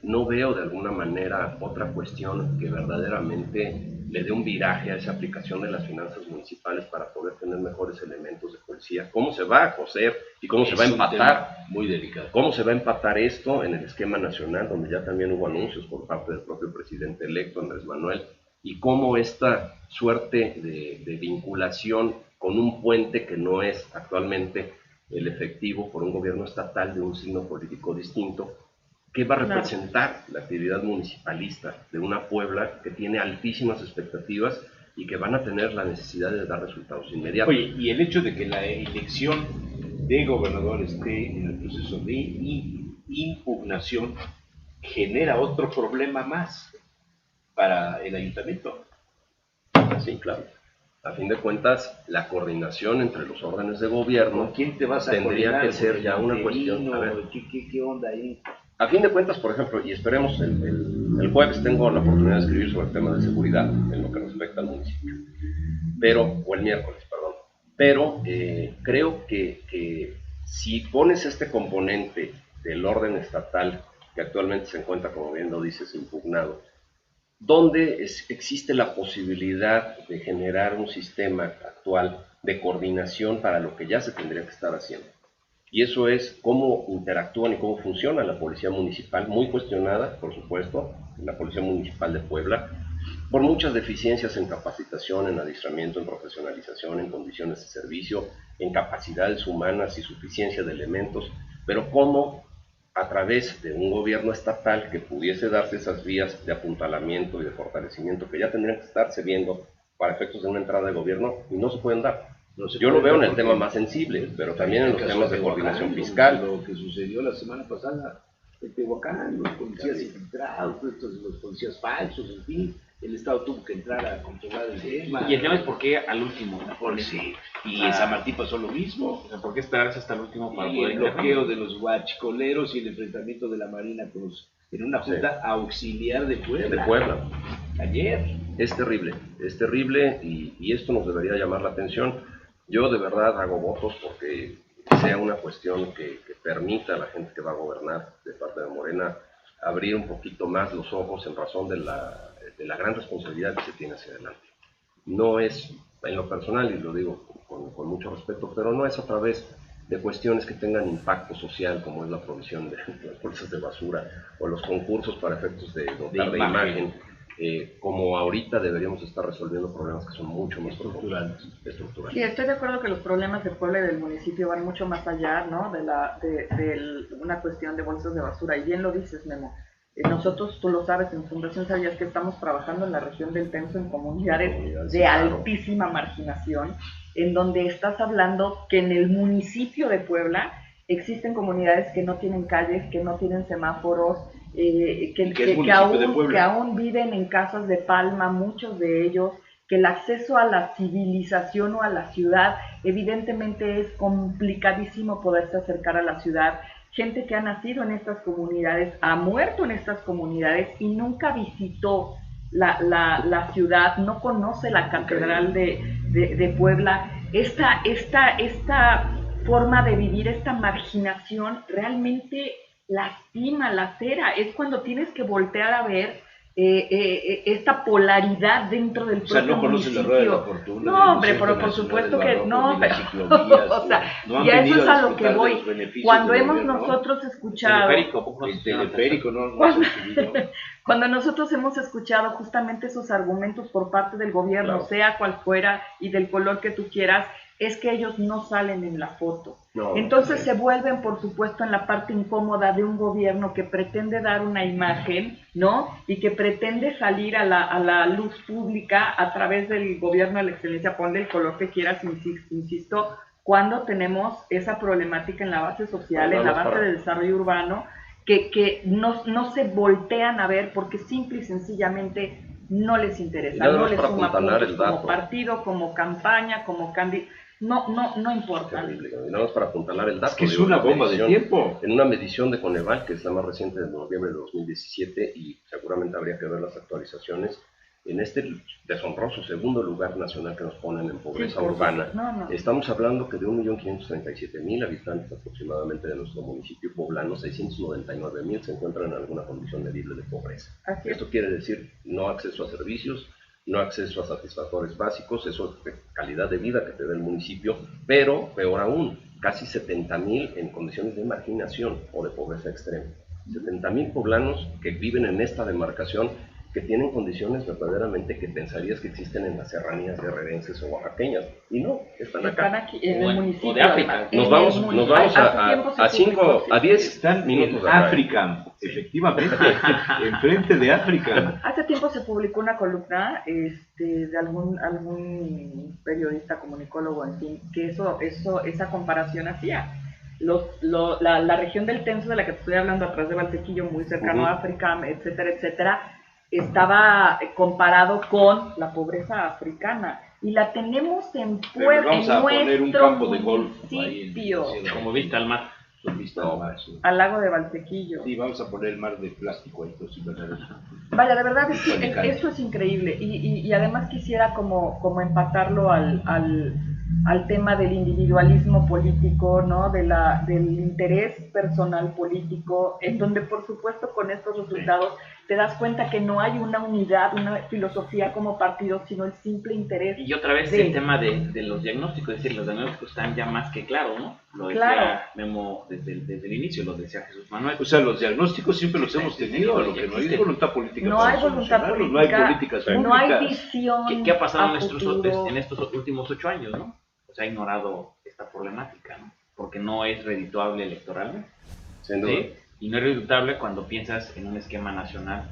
No veo de alguna manera otra cuestión que verdaderamente le dé un viraje a esa aplicación de las finanzas municipales para poder tener mejores elementos de policía. ¿Cómo se va a coser y cómo se va a empatar? Muy delicado. ¿Cómo se va a empatar esto en el esquema nacional, donde ya también hubo anuncios por parte del propio presidente electo, Andrés Manuel? Y cómo esta suerte de vinculación con un puente que no es actualmente el efectivo por un gobierno estatal de un signo político distinto, ¿qué va a representar la actividad municipalista de una Puebla que tiene altísimas expectativas y que van a tener la necesidad de dar resultados inmediatos? Oye, y el hecho de que la elección de gobernador esté en el proceso de impugnación genera otro problema más para el ayuntamiento. Sí, claro. A fin de cuentas, la coordinación entre los órdenes de gobierno ¿con quién te vas a tendría que ser ya una cuestión. A ver, ¿qué onda ahí? A fin de cuentas, por ejemplo, y esperemos, el jueves tengo la oportunidad de escribir sobre el tema de seguridad en lo que respecta al municipio, o el miércoles, perdón. Pero creo que si pones este componente del orden estatal, que actualmente se encuentra, como bien lo dices, impugnado, ¿dónde existe la posibilidad de generar un sistema actual de coordinación para lo que ya se tendría que estar haciendo? Y eso es cómo interactúan y cómo funciona la policía municipal, muy cuestionada, por supuesto, la policía municipal de Puebla, por muchas deficiencias en capacitación, en adiestramiento, en profesionalización, en condiciones de servicio, en capacidades humanas y suficiencia de elementos, pero cómo a través de un gobierno estatal que pudiese darse esas vías de apuntalamiento y de fortalecimiento que ya tendrían que estarse viendo para efectos de una entrada de gobierno y no se pueden dar. Yo lo veo en el tema más sensible, pero también en los temas de coordinación fiscal. Lo que sucedió la semana pasada en Tehuacán, los policías infiltrados, los policías falsos, en fin, el Estado tuvo que entrar a controlar el tema. Y el tema es por qué al último. Por sí. Y en San Martín pasó lo mismo. O sea, ¿por qué esperarse hasta el último para poder el bloqueo de los huachicoleros y el enfrentamiento de la Marina con los, en una junta auxiliar de Puebla. De Puebla. Ayer. Es terrible y esto nos debería llamar la atención. Yo de verdad hago votos porque sea una cuestión que permita a la gente que va a gobernar de parte de Morena abrir un poquito más los ojos en razón de la gran responsabilidad que se tiene hacia adelante. No es, en lo personal, y lo digo con mucho respeto, pero no es a través de cuestiones que tengan impacto social, como es la provisión de las bolsas de basura o los concursos para efectos de dotar de imagen. Como ahorita deberíamos estar resolviendo problemas que son mucho más estructurales. Sí, estoy de acuerdo que los problemas del pueblo y del municipio van mucho más allá, ¿no? de una cuestión de bolsas de basura. Y bien lo dices, Memo. Nosotros, tú lo sabes, en Fundación Sabías que estamos trabajando en la región del Tenso en comunidades de altísima marginación, en donde estás hablando que en el municipio de Puebla existen comunidades que no tienen calles, que no tienen semáforos, que aún viven en casas de palma, muchos de ellos, que el acceso a la civilización o a la ciudad, evidentemente es complicadísimo poderse acercar a la ciudad. Gente que ha nacido en estas comunidades, ha muerto en estas comunidades y nunca visitó la ciudad, no conoce la catedral de Puebla. Esta forma de vivir, esta marginación realmente lastima, lacera. Es cuando tienes que voltear a ver esta polaridad dentro del propio municipio. No conocen la rueda de la fortuna. No, hombre, pero por supuesto que no, pero o sea, y a eso es a lo que voy. Cuando hemos nosotros escuchado el teleférico, cuando nosotros hemos escuchado justamente esos argumentos por parte del gobierno, sea cual fuera y del color que tú quieras, es que ellos no salen en la foto. Entonces se vuelven, por supuesto, en la parte incómoda de un gobierno que pretende dar una imagen, ¿no? Y que pretende salir a la luz pública a través del gobierno de la excelencia, ponle el color que quieras, insisto, cuando tenemos esa problemática en la base social, en la base de desarrollo urbano, que no se voltean a ver porque simple y sencillamente no les interesa, no les suma puntos como partido, como campaña, como candidato. No importa. Terrible, y nada más para apuntalar el dato. Es que es una bomba de tiempo. En una medición de Coneval, que es la más reciente de noviembre de 2017, y seguramente habría que ver las actualizaciones, en este deshonroso segundo lugar nacional que nos ponen en pobreza urbana, estamos hablando que de 1.537.000 habitantes aproximadamente de nuestro municipio poblano, 699.000 se encuentran en alguna condición medible de pobreza. Esto quiere decir no acceso a servicios, no acceso a satisfactores básicos, eso es calidad de vida que te da el municipio, pero peor aún, casi 70.000 en condiciones de marginación o de pobreza extrema. 70.000 poblanos que viven en esta demarcación, que tienen condiciones verdaderamente que pensarías que existen en las serranías guerrerenses o oaxaqueñas, y no, están aquí en el municipio de África. Nos vamos a 10 minutos de África, efectivamente, enfrente de África. Hace tiempo se publicó una columna de algún periodista, comunicólogo, en fin, que esa comparación hacía. La región del Tenso, de la que te estoy hablando, atrás de Valsequillo, muy cercano a África, etcétera, etcétera, estaba comparado con la pobreza africana, y la tenemos en Puebla, en nuestro municipio, como vista al mar. Al lago de Valsequillo. Sí, vamos a poner el mar de plástico ahí, Vaya, de verdad es que esto es increíble, y además quisiera como empatarlo al tema del individualismo político, ¿no? Del interés personal político, en donde por supuesto con estos resultados te das cuenta que no hay una unidad, una filosofía como partido, sino el simple interés. Y otra vez el tema de los diagnósticos, es decir, los diagnósticos están ya más que claros, ¿no? Lo decía Memo desde el inicio, lo decía Jesús Manuel. O sea, los diagnósticos siempre los hemos tenido, lo que no hay voluntad política. No hay voluntad política, no hay políticas públicas. No hay visión. ¿Qué ha pasado en estos últimos 8 años, no? Se ha ignorado esta problemática, ¿no? Porque no es redituable electoralmente. Sin duda. ¿Sí? Y no es redituable cuando piensas en un esquema nacional.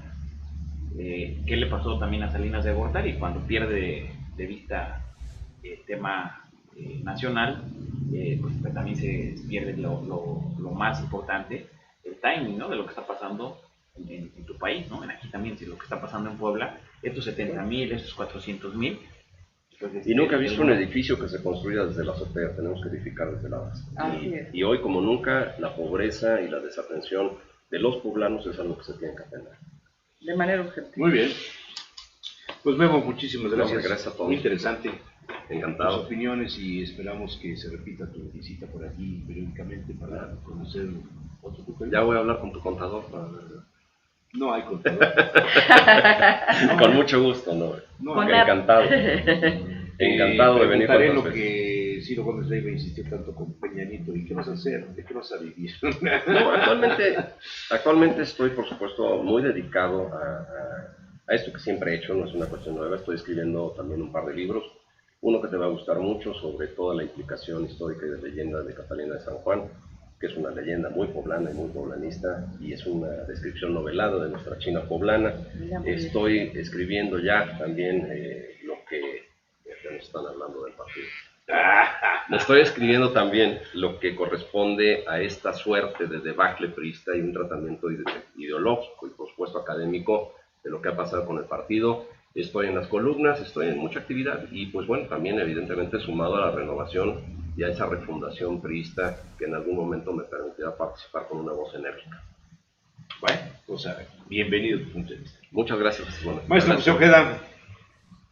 ¿Qué le pasó también a Salinas de Gortari? Cuando pierde de vista el tema nacional, pues también se pierde lo más importante, el timing, ¿no? De lo que está pasando en tu país, ¿no? Aquí también, si lo que está pasando en Puebla, estos 70.000, estos 400.000. Y nunca he visto un edificio que se construya desde la azotea, tenemos que edificar desde la base. Y hoy, como nunca, la pobreza y la desatención de los poblanos es algo que se tiene que atender. De manera urgente. Muy bien. Pues Memo, muchísimas gracias. Gracias a todos. Muy interesante. Encantado. Tus opiniones, y esperamos que se repita tu visita por aquí periódicamente para conocer otro papel. Ya voy a hablar con tu contador. No hay contador. Con mucho gusto, no encantado. Encantado de venir. Contaré lo que Ciro Gómez Leiva insistió tanto con Peña Nieto. ¿Y qué vas a hacer? ¿De qué vas a vivir? No, actualmente estoy, por supuesto, muy dedicado a esto que siempre he hecho. No es una cuestión nueva. Estoy escribiendo también un par de libros. Uno que te va a gustar mucho, sobre toda la implicación histórica y de leyenda de Catalina de San Juan, que es una leyenda muy poblana y muy poblanista, y es una descripción novelada de nuestra China poblana. Estoy escribiendo ya también lo que ya nos están hablando del partido. Estoy escribiendo también lo que corresponde a esta suerte de debacle priista y un tratamiento ideológico y por supuesto académico de lo que ha pasado con el partido. Estoy en las columnas, estoy en mucha actividad, y pues bueno, también evidentemente sumado a la renovación y a esa refundación priista que en algún momento me permitirá participar con una voz enérgica. Bueno, pues bienvenido a tu punto de vista. Muchas gracias. Bueno, Maestro José Ojeda,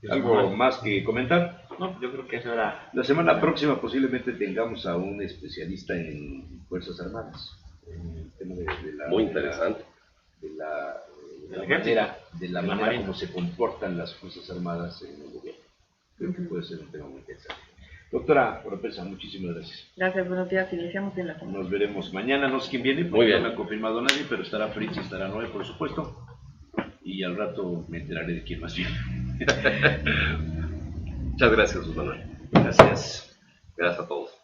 ¿algo más que comentar? No, yo creo que eso era... La semana próxima posiblemente tengamos a un especialista en Fuerzas Armadas, en el tema de la... Muy interesante. De la manera como se comportan las Fuerzas Armadas en el gobierno. Creo que puede ser un tema muy interesante. Doctora Oropesa, muchísimas gracias. Gracias, buenos días. Iniciamos bien la semana. Nos veremos mañana. No sé quién viene, porque no me ha confirmado nadie, pero estará Fritz y estará Noé, por supuesto. Y al rato me enteraré de quién más viene. Muchas gracias, Manuel. Gracias. Gracias a todos.